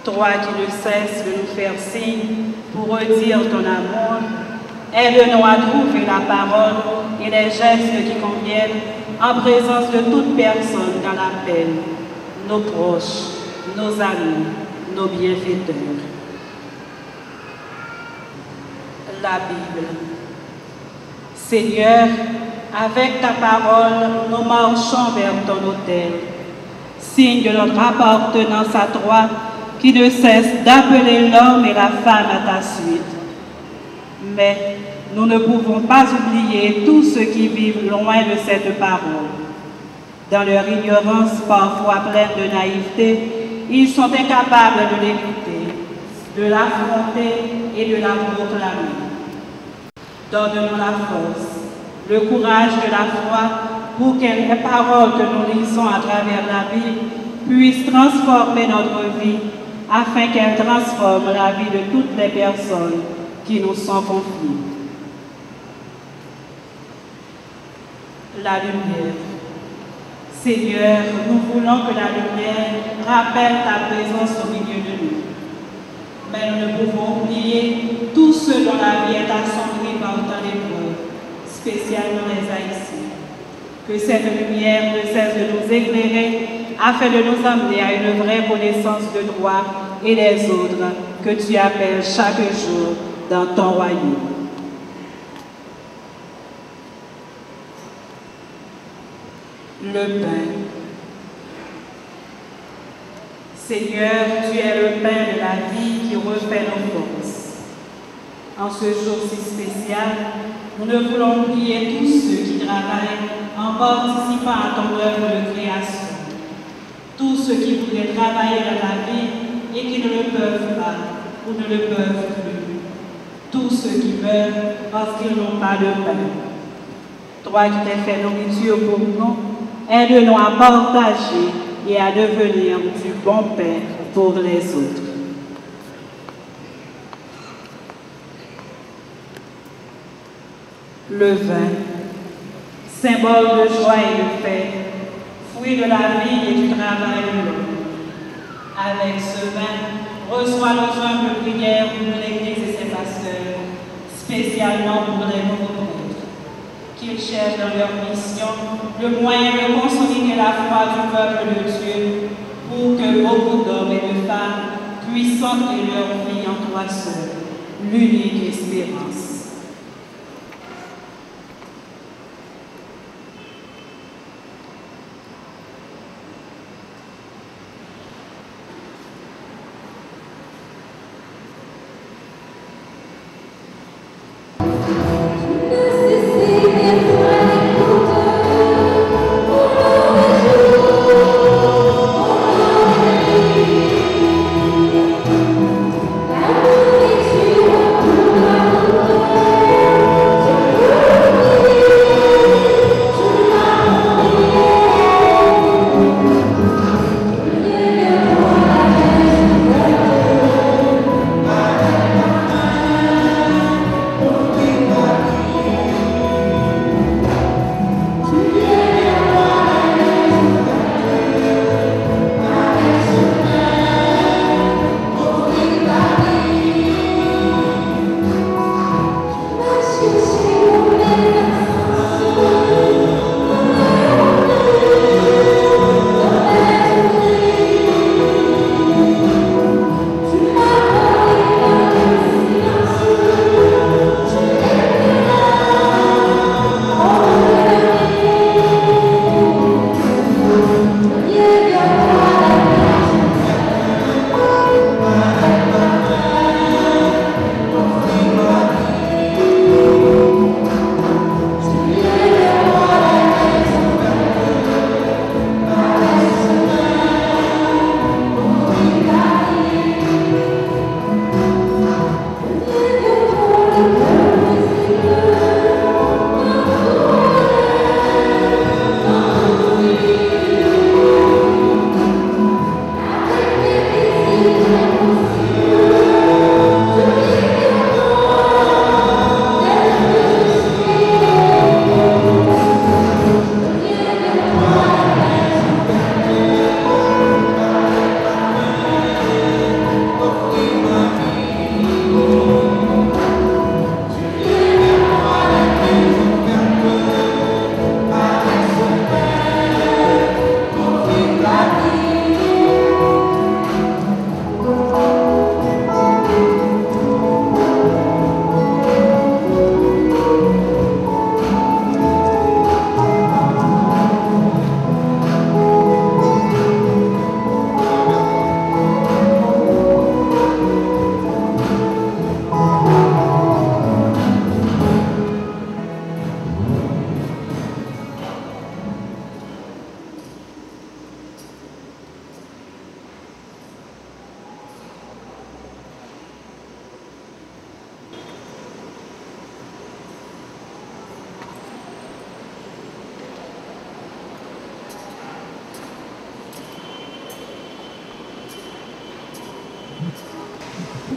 Toi qui ne cesses de nous faire signe pour redire ton amour, aide-nous à trouver la parole et les gestes qui conviennent en présence de toute personne dans la peine, nos proches, nos amis, nos bienfaiteurs. La Bible. Seigneur, avec ta parole, nous marchons vers ton autel, signe de notre appartenance à toi qui ne cesse d'appeler l'homme et la femme à ta suite. Mais nous ne pouvons pas oublier tous ceux qui vivent loin de cette parole. Dans leur ignorance parfois pleine de naïveté, ils sont incapables de l'écouter, de l'affronter et de la proclamer. Donne-nous la force, le courage de la foi pour que les paroles que nous lisons à travers la Bible puissent transformer notre vie afin qu'elles transforment la vie de toutes les personnes qui nous sont confiées. La lumière. Seigneur, nous voulons que la lumière rappelle ta présence au milieu de nous. Mais nous ne pouvons oublier tous ceux dont la vie est assombrie par tant d'épreuves, spécialement les Haïtiens. Que cette lumière ne cesse de nous éclairer afin de nous amener à une vraie connaissance de droit et des autres que tu appelles chaque jour dans ton royaume. Le pain. Seigneur, tu es le pain de la vie qui refait nos forces. En ce jour si spécial, nous ne voulons oublier tous ceux qui travaillent en participant à ton œuvre de création. Tous ceux qui voudraient travailler dans la vie et qui ne le peuvent pas ou ne le peuvent plus. Tous ceux qui meurent parce qu'ils n'ont pas de pain. Toi qui t'es fait nourriture pour nous, aide-nous à partager et à devenir du bon Père pour les autres. Le vin, symbole de joie et de paix, fruit de la vie et du travail de l'homme. Avec ce vin, reçois nos humbles prières pour l'Église et ses pasteurs, spécialement pour les nouveaux prêtres, qu'ils cherchent dans leur mission le moyen de consolider la foi du peuple de Dieu pour que beaucoup d'hommes et de femmes puissent centrer leur vie en toi seul, l'unique espérance. Oh,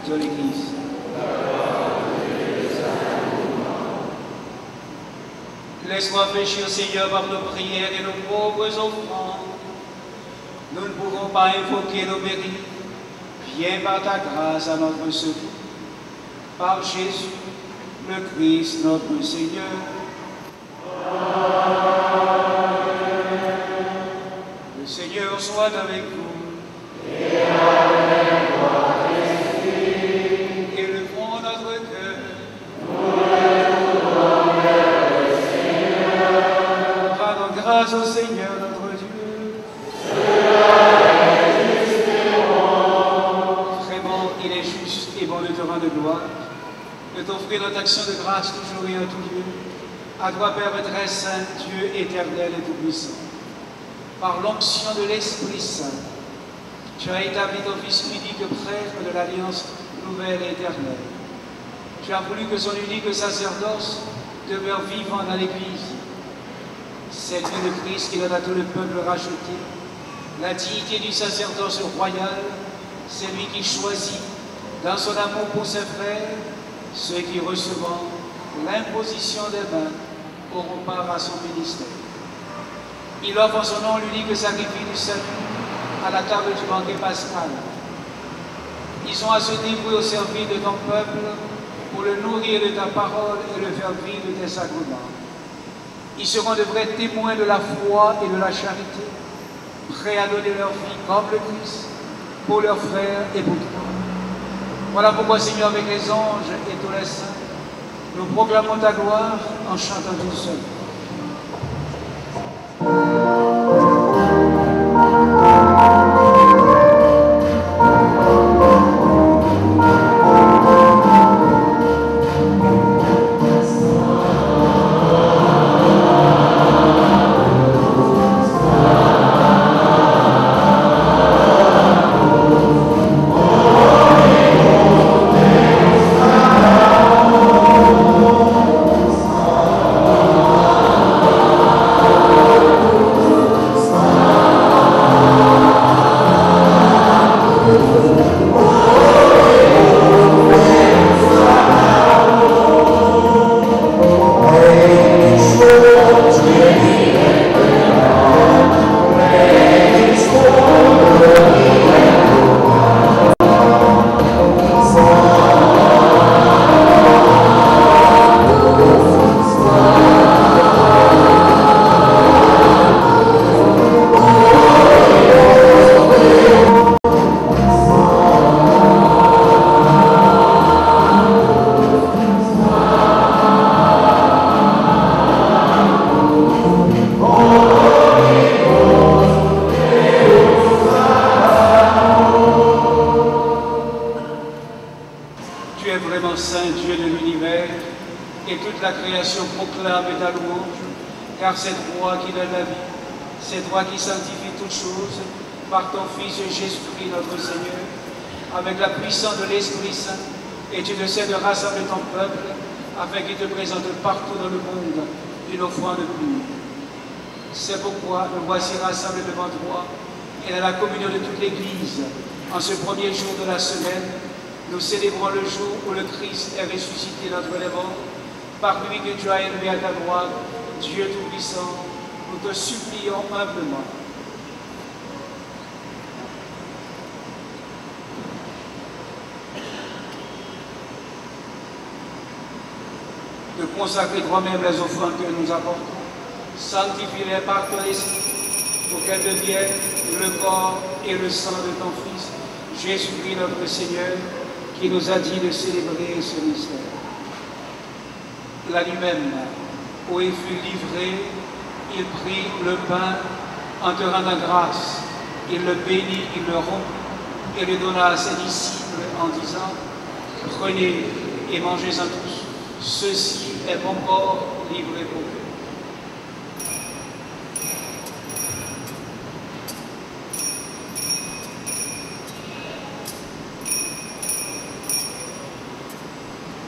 de l'Église. Laisse-moi fléchir, Seigneur, par nos prières et nos pauvres offrandes. Nous ne pouvons pas invoquer nos mérites. Viens par ta grâce à notre secours. Par Jésus, le Christ, notre Seigneur. Le Seigneur soit avec vous. Et avec votre esprit. Élevons notre cœur. Rendons grâce au Seigneur notre Dieu. Vraiment, il est juste et bon de te rendre gloire, de t'offrir notre action de grâce toujours et en tout lieu. À toi, Père très saint, Dieu éternel et tout-puissant. Par l'onction de l'Esprit Saint, tu as établi ton Fils unique prêtre de l'Alliance nouvelle et éternelle. Tu as voulu que son unique sacerdoce demeure vivant dans l'Église. C'est lui le Christ qui donne à tout le peuple racheté la dignité du sacerdoce royal. C'est lui qui choisit, dans son amour pour ses frères, ceux qui recevront l'imposition des mains auront part à son ministère. Il offre en son nom l'unique sacrifice du salut à la table du banquet pascal. Ils sont à se livrer au service de ton peuple pour le nourrir de ta parole et le faire vivre de tes sacrements. Ils seront de vrais témoins de la foi et de la charité, prêts à donner leur vie comme le Christ pour leurs frères et pour toi. Voilà pourquoi, Seigneur, avec les anges et tous les saints, nous proclamons ta gloire en chantant d'une seule. Car c'est toi qui donnes la vie, c'est toi qui sanctifie toutes choses par ton Fils Jésus-Christ notre Seigneur, avec la puissance de l'Esprit Saint, et tu ne sais de rassembler ton peuple afin qu'il te présente partout dans le monde une offrande pure. C'est pourquoi nous voici rassemblés devant toi et dans la communion de toute l'Église. En ce premier jour de la semaine, nous célébrons le jour où le Christ est ressuscité d'entre les morts, par lui que tu as élevé à ta droite, Dieu Tout-Puissant, nous te supplions humblement. De consacrer toi-même les offrandes que nous apportons, sanctifie-les par ton esprit, pour qu'elles deviennent le corps et le sang de ton Fils, Jésus-Christ notre Seigneur, qui nous a dit de célébrer ce mystère. La nuit même, où il fut livré, il prit le pain en te rendant grâce. Il le bénit, il le rompit et le donna à ses disciples en disant: prenez et mangez-en tous. Ceci est mon corps livré pour vous.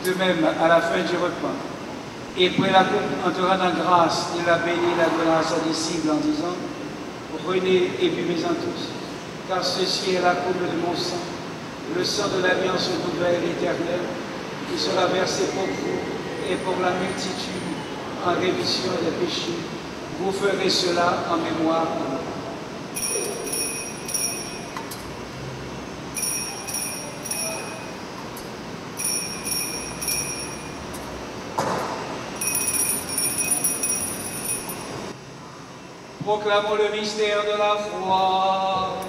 De même, à la fin du repas, il prit la coupe en te rendant grâce, il la bénit, la donna à ses disciples en disant: prenez et buvez-en tous, car ceci est la coupe de mon sang, le sang de l'alliance nouvelle éternelle qui sera versé pour vous et pour la multitude en rémission des péchés. Vous ferez cela en mémoire de moi. Proclamons le mystère de la foi.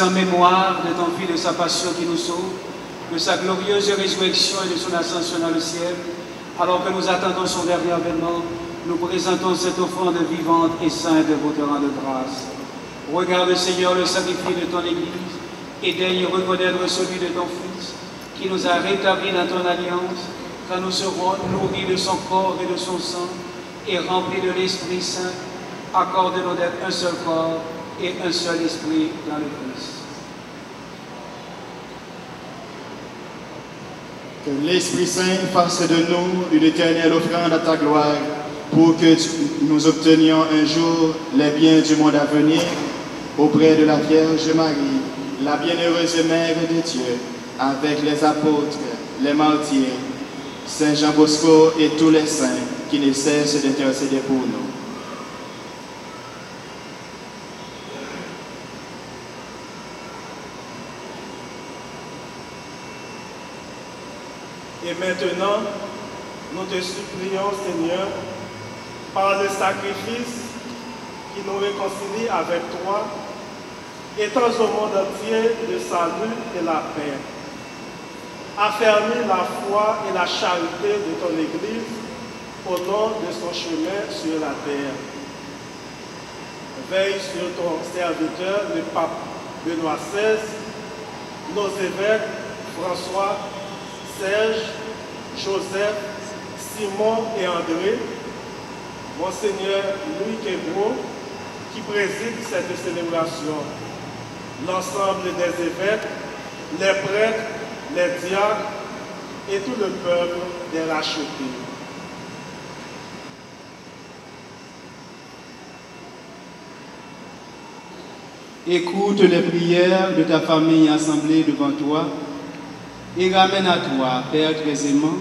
En mémoire de ton Fils, de sa passion qui nous sauve, de sa glorieuse résurrection et de son ascension dans le ciel, alors que nous attendons son dernier avènement, nous présentons cette offrande vivante et sainte de votre rang de grâce. Regarde, Seigneur, le sacrifice de ton Église et daigne reconnaître celui de ton Fils, qui nous a rétablis dans ton alliance, quand nous serons nourris de son corps et de son sang et remplis de l'Esprit Saint. Accorde-nous d'être un seul corps et un seul esprit dans le Christ. Que l'Esprit Saint fasse de nous une éternelle offrande à ta gloire, pour que nous obtenions un jour les biens du monde à venir, auprès de la Vierge Marie, la bienheureuse Mère de Dieu, avec les apôtres, les martyrs, Saint Jean Bosco et tous les saints qui ne cessent d'intercéder pour nous. Et maintenant, nous te supplions, Seigneur, par le sacrifice qui nous réconcilie avec toi, étends au monde entier le salut et la paix. Affermis la foi et la charité de ton Église au long de son chemin sur la terre. Veille sur ton serviteur, le pape Benoît XVI, nos évêques François, Serge, Joseph, Simon et André, Monseigneur Louis Québro, qui préside cette célébration, l'ensemble des évêques, les prêtres, les diacres et tout le peuple des rachetés. Écoute les prières de ta famille assemblée devant toi et ramène à toi, Père très aimant,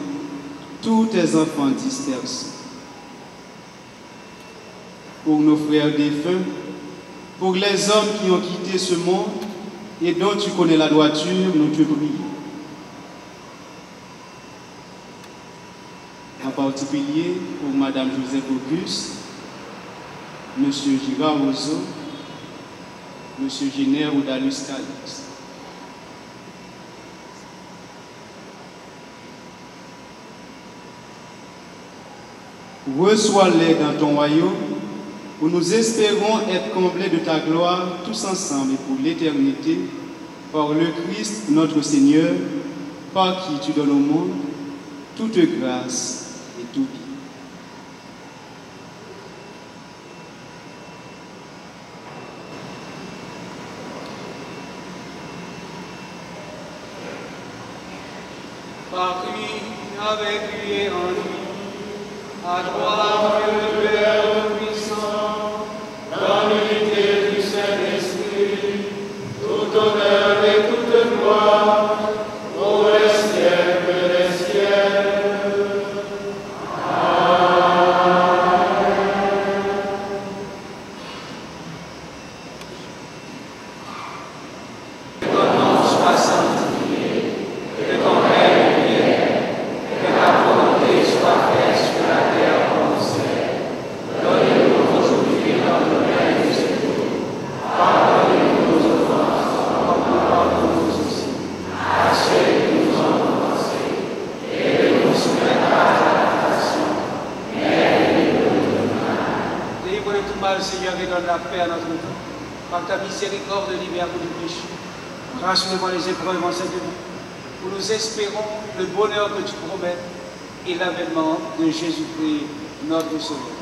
tous tes enfants dispersés. Pour nos frères défunts, pour les hommes qui ont quitté ce monde et dont tu connais la droiture, nous te prions. En particulier pour Madame Joseph Auguste, Monsieur Girard Rousseau, Monsieur Géner Oudalus Calix. Reçois-les dans ton royaume, où nous espérons être comblés de ta gloire tous ensemble et pour l'éternité, par le Christ notre Seigneur, par qui tu donnes au monde toute grâce et tout bien. Par lui, avec lui et en lui, à toi, Dieu le Père puissant, dans l'unité du Saint-Esprit, tout honneur et toute gloire, pour les siècles des siècles. Amen. Que ton nom soit sanctifié. donne la paix à notre temps. Par ta miséricorde, libère-nous du péché. Rassure-moi les épreuves en cette vie, où nous espérons le bonheur que tu promets et l'avènement de Jésus-Christ, notre Sauveur.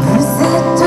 Vous êtes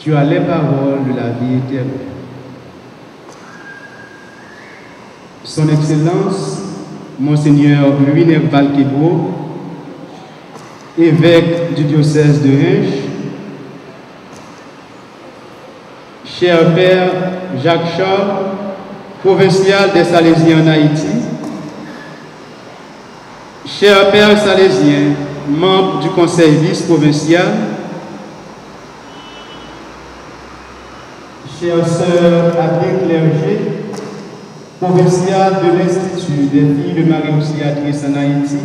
Tu as les paroles de la vie éternelle. Son Excellence, Monseigneur Louis Nerval Kébro, évêque du diocèse de Hinche, cher Père Jacques Charles, provincial des Salésiens en Haïti, cher Père Salésien, membre du Conseil vice-provincial, chère sœur Adrien Clerget, provinciale de l'Institut des filles de Marie-Auxiliatrice en Haïti,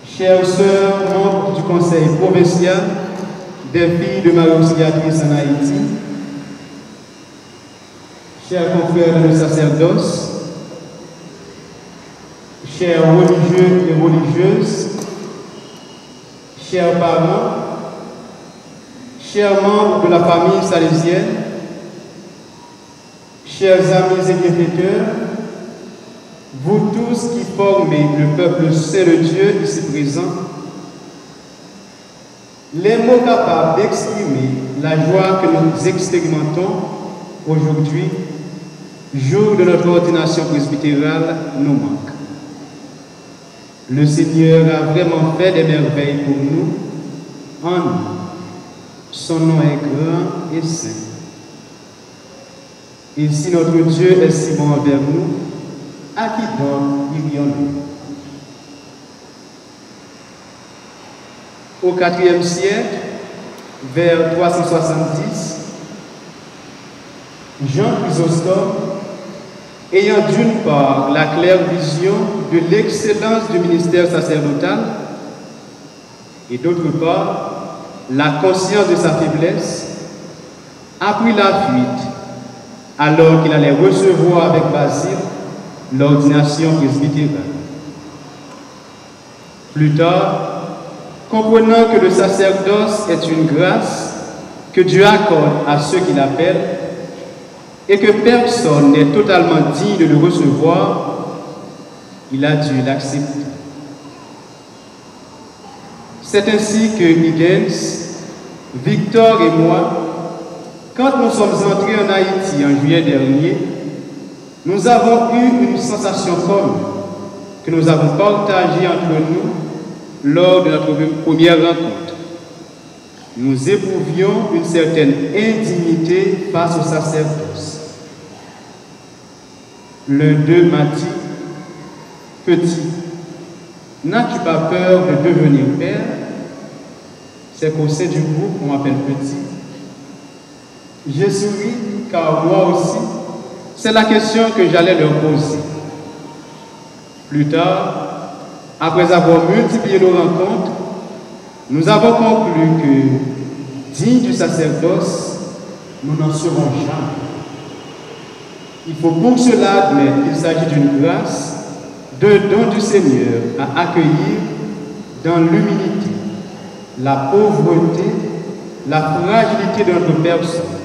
chère sœur membre du Conseil provincial des filles de Marie-Auxiliatrice en Haïti, chers confrères de sacerdoce, chers religieux et religieuses, chers parents, chers membres de la famille salésienne, chers amis et bienfaiteurs, vous tous qui formez le peuple saint de Dieu ici présent, les mots capables d'exprimer la joie que nous expérimentons aujourd'hui, jour de notre ordination presbytérale, nous manquent. Le Seigneur a vraiment fait des merveilles pour nous, en nous. Son nom est grand et saint. Et si notre Dieu est si bon envers nous, à qui donc irions-nous? Au IVe siècle, vers 370, Jean Chrysostome, ayant d'une part la claire vision de l'excellence du ministère sacerdotal et d'autre part la conscience de sa faiblesse, a pris la fuite alors qu'il allait recevoir avec Basile l'ordination presbytérale. Plus tard, comprenant que le sacerdoce est une grâce que Dieu accorde à ceux qui l'appellent et que personne n'est totalement digne de le recevoir, il a dû l'accepter. C'est ainsi que Higgins, Victor et moi, quand nous sommes entrés en Haïti en juillet dernier, nous avons eu une sensation commune que nous avons partagée entre nous lors de notre première rencontre. Nous éprouvions une certaine intimité face au sacerdoce. L'un d'eux m'a dit, « Petit, n'as-tu pas peur de devenir père ?» C'est qu'au sein du groupe, on m'appelle Petit. J'ai souri car moi aussi, c'est la question que j'allais leur poser. Plus tard, après avoir multiplié nos rencontres, nous avons conclu que, dignes du sacerdoce, nous n'en serons jamais. Il faut pour cela admettre qu'il s'agit d'une grâce, d'un don du Seigneur à accueillir dans l'humilité, la pauvreté, la fragilité de notre personne.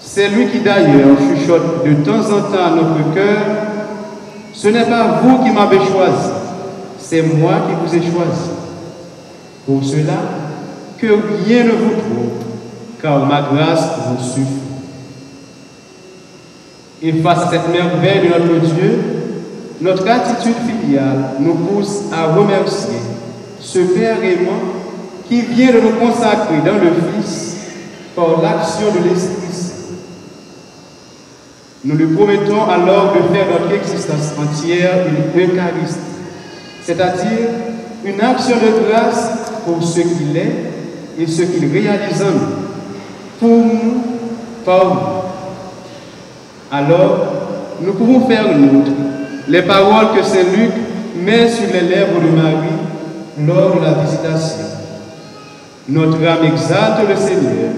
C'est lui qui d'ailleurs chuchote de temps en temps à notre cœur, « Ce n'est pas vous qui m'avez choisi, c'est moi qui vous ai choisi. Pour cela, que rien ne vous trouve, car ma grâce vous suffit. » Et face à cette merveille de notre Dieu, notre attitude filiale nous pousse à remercier ce Père aimant qui vient de nous consacrer dans le Fils par l'action de l'Esprit Saint. Nous lui promettons alors de faire notre existence entière une Eucharistie, c'est-à-dire une action de grâce pour ce qu'il est et ce qu'il réalise en nous, pour nous, par nous. Alors, nous pouvons faire nôtre les paroles que Saint Luc met sur les lèvres de Marie lors de la visitation. Notre âme exalte le Seigneur,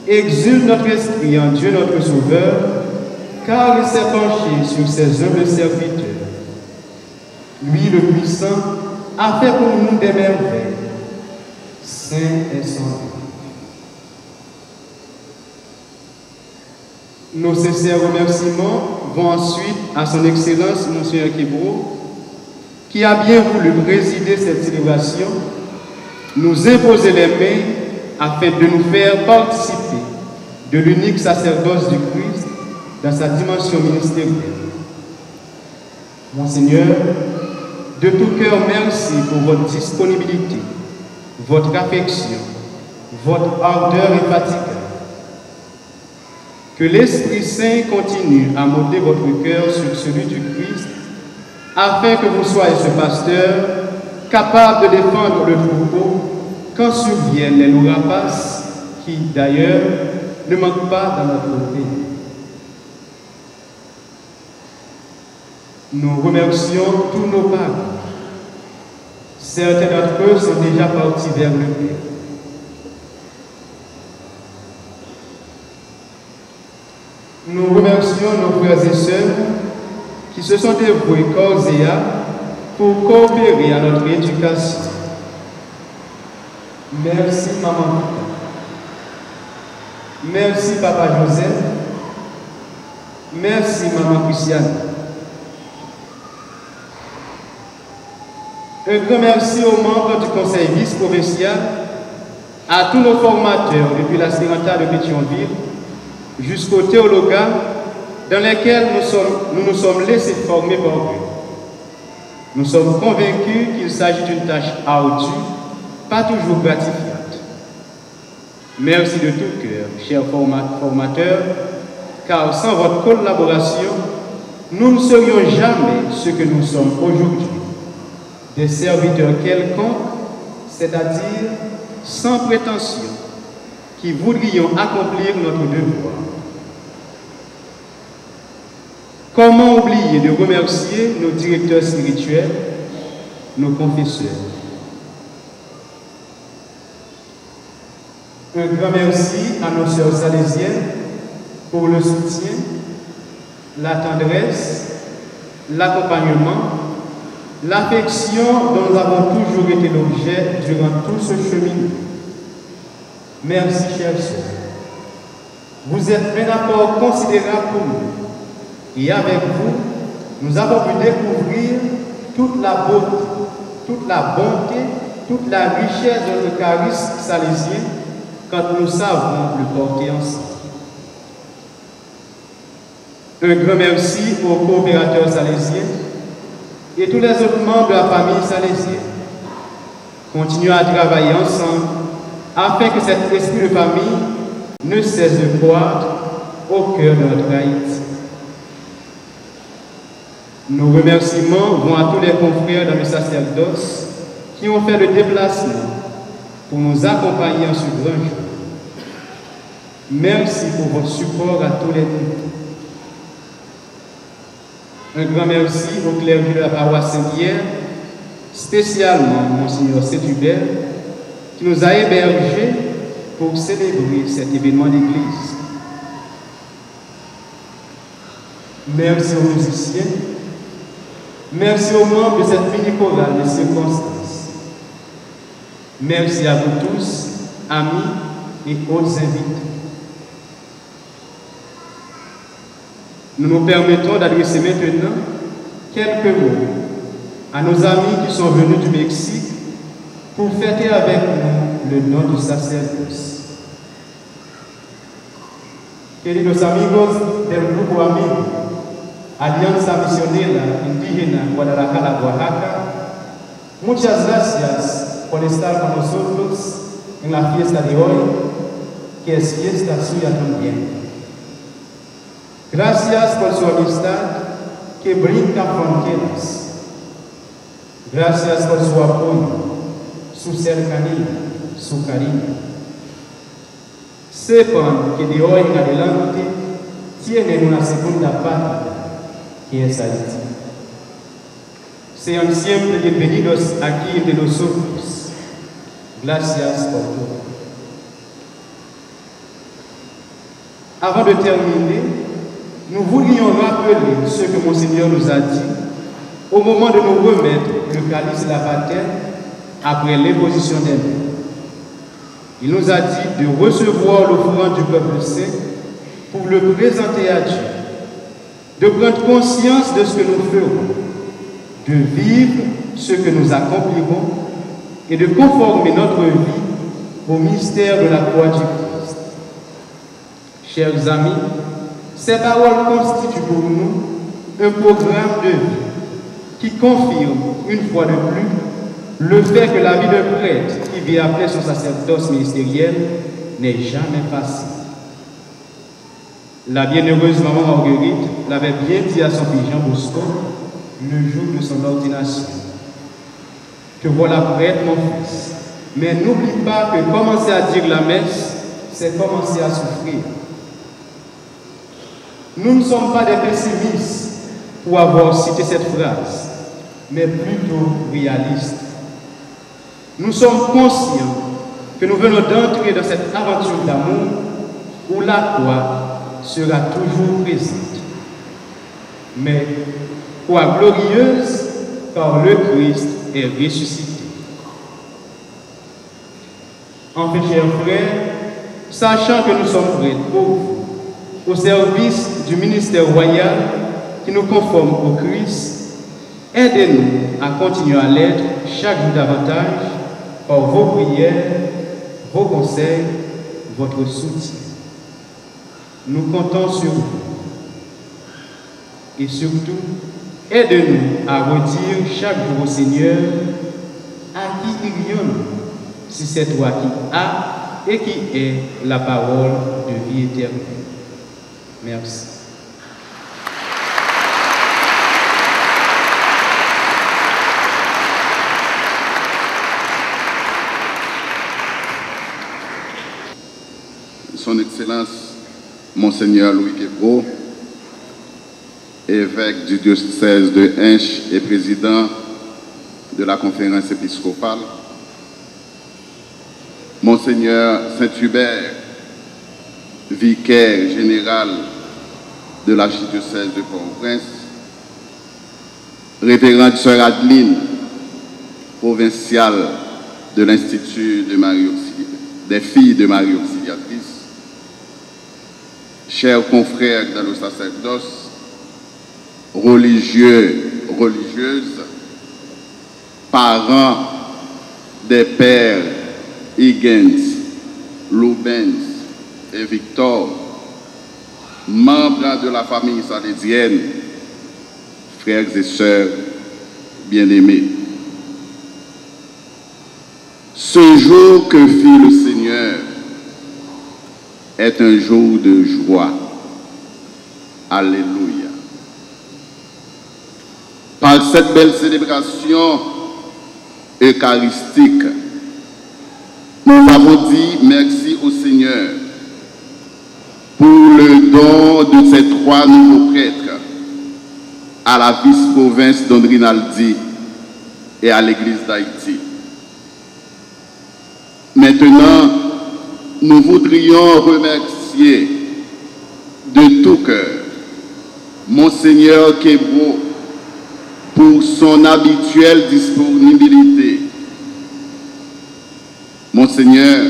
exulte notre esprit en Dieu notre Sauveur, car il s'est penché sur ses humbles serviteurs. Lui, le puissant, a fait pour nous des merveilles. Saint est son nom. Nos sincères remerciements vont ensuite à son Excellence, Monseigneur Kébro, qui a bien voulu présider cette célébration, nous imposer les mains afin de nous faire participer de l'unique sacerdoce du Christ dans sa dimension ministérielle. Monseigneur, de tout cœur, merci pour votre disponibilité, votre affection, votre ardeur infatigable. Que l'Esprit Saint continue à modeler votre cœur sur celui du Christ, afin que vous soyez ce pasteur capable de défendre le troupeau quand surviennent les loups rapaces qui, d'ailleurs, ne manquent pas dans notre pays. Nous remercions tous nos parents. Certains d'entre eux sont déjà partis vers le Père. Nous remercions nos frères et sœurs qui se sont dévoués corps et âme pour coopérer à notre éducation. Merci Maman Vita. Merci Papa Joseph. Merci Maman Christiane. Un grand merci aux membres du conseil vice-provincial, à tous nos formateurs depuis la Sérenta de Pétionville jusqu'au théologat dans lesquels nous nous sommes laissés former par eux. Nous sommes convaincus qu'il s'agit d'une tâche ardue, pas toujours gratifiante. Merci de tout cœur, chers formateurs, car sans votre collaboration, nous ne serions jamais ce que nous sommes aujourd'hui. Des serviteurs quelconques, c'est-à-dire sans prétention, qui voudrions accomplir notre devoir. Comment oublier de remercier nos directeurs spirituels, nos confesseurs. Un grand merci à nos sœurs salésiennes pour le soutien, la tendresse, l'accompagnement, l'affection dont nous avons toujours été l'objet durant tout ce cheminement. Merci, chers sœurs. Vous êtes un apport considérable pour nous. Et avec vous, nous avons pu découvrir toute la beauté, toute la bonté, toute la richesse de notre charisme salésien quand nous savons le porter ensemble. Un grand merci aux coopérateurs salésiens et tous les autres membres de la famille salésienne. Continuons à travailler ensemble afin que cet esprit de famille ne cesse de croître au cœur de notre Haïti. Nos remerciements vont à tous les confrères dans le sacerdoce qui ont fait le déplacement pour nous accompagner en ce grand jour. Merci pour votre support à tous les niveaux. Un grand merci au clergé de la paroisse Saint-Pierre, spécialement Monseigneur Saint-Hubert, qui nous a hébergés pour célébrer cet événement d'église. Merci aux musiciens, merci aux membres de cette mini-chorale de circonstances. Merci à vous tous, amis et autres invités. Nous nous permettons d'adresser maintenant quelques mots à nos amis qui sont venus du Mexique pour fêter avec nous le don du sacerdoce. Queridos amigos del Grupo Amigo, Alianza Misionera Indígena Guadalajara, Oaxaca, muchas gracias por estar con nosotros en la fiesta de hoy, que es fiesta suya también. Gracias por su amistad que brinca fronteras. Gracias por su apoyo, su cercanía, su cariño. Sepan que de hoy en adelante tienen una segunda patria, que es Haití. Sean siempre bienvenidos aquí entre nosotros. Gracias por todo. Avant de terminer, nous voulions rappeler ce que Monseigneur nous a dit au moment de nous remettre le calice de la baptême après l'imposition des mains. Il nous a dit de recevoir l'offrande du peuple saint pour le présenter à Dieu, de prendre conscience de ce que nous ferons, de vivre ce que nous accomplirons et de conformer notre vie au mystère de la croix du Christ. Chers amis, ces paroles constituent pour nous un programme de vie qui confirme une fois de plus le fait que la vie de prêtre qui vit après son sacerdoce ministériel n'est jamais facile. La bienheureuse maman Marguerite l'avait bien dit à son fils Jean Bosco le jour de son ordination. Te voilà prêtre, mon fils, mais n'oublie pas que commencer à dire la messe, c'est commencer à souffrir. Nous ne sommes pas des pessimistes pour avoir cité cette phrase, mais plutôt réalistes. Nous sommes conscients que nous venons d'entrer dans cette aventure d'amour où la croix sera toujours présente. Mais croix glorieuse, car le Christ est ressuscité. Enfin, chers frères, sachant que nous sommes prêts pour vous, au service du ministère royal qui nous conforme au Christ, aidez-nous à continuer à l'être chaque jour davantage par vos prières, vos conseils, votre soutien. Nous comptons sur vous. Et surtout, aidez-nous à redire chaque jour au Seigneur à qui irions-nous si c'est toi qui as et qui est la parole de vie éternelle. Merci. Son Excellence, Monseigneur Louis Québro, évêque du diocèse de Hinche et président de la conférence épiscopale, Monseigneur Saint-Hubert, vicaire général de l'archidiocèse de Port-au-Prince, révérende sœur Adeline, provinciale de l'Institut des filles de Marie Auxiliatrice, chers confrères dans le sacerdoce, religieux, religieuses, parents des pères Higgins, Lubens et Victor, membres de la famille salésienne, frères et sœurs bien-aimés. Ce jour que fit le Seigneur est un jour de joie. Alléluia. Par cette belle célébration eucharistique, nous avons dit merci au Seigneur pour le don de ces 3 nouveaux prêtres à la vice-province Don Rinaldi et à l'Église d'Haïti. Maintenant, nous voudrions remercier de tout cœur Monseigneur Kebro pour son habituelle disponibilité. Monseigneur,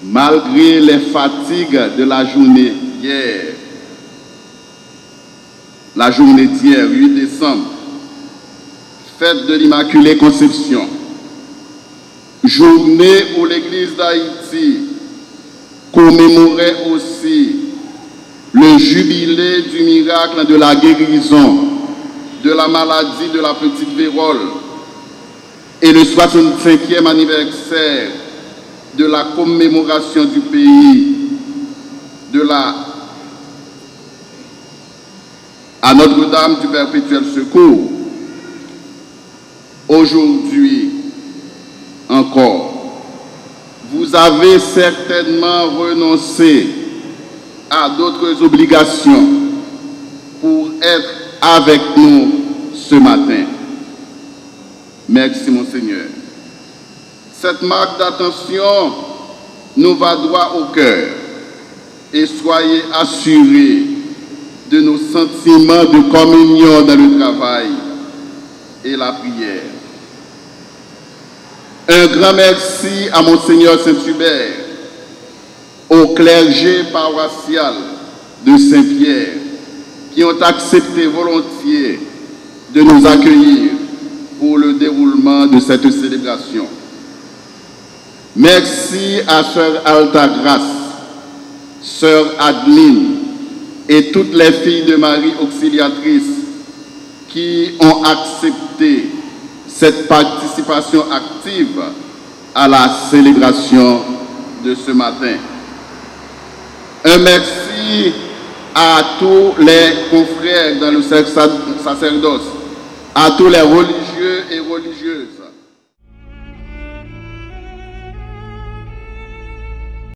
malgré les fatigues de la journée d'hier, la journée d'hier, 8 décembre, fête de l'Immaculée Conception, journée où l'Église d'Haïti commémorait aussi le jubilé du miracle de la guérison de la maladie de la petite vérole et le 65e anniversaire de la commémoration du pays à Notre-Dame du Perpétuel Secours. Aujourd'hui encore, vous avez certainement renoncé à d'autres obligations pour être avec nous ce matin. Merci, Monseigneur. Cette marque d'attention nous va droit au cœur et soyez assurés de nos sentiments de communion dans le travail et la prière. Un grand merci à Monseigneur Saint-Hubert, au clergé paroissial de Saint-Pierre, qui ont accepté volontiers de nous accueillir pour le déroulement de cette célébration. Merci à Sœur Altagrace, Sœur Adeline et toutes les filles de Marie auxiliatrices qui ont accepté cette participation active à la célébration de ce matin. Un merci à tous les confrères dans le sacerdoce, à tous les religieux et religieuses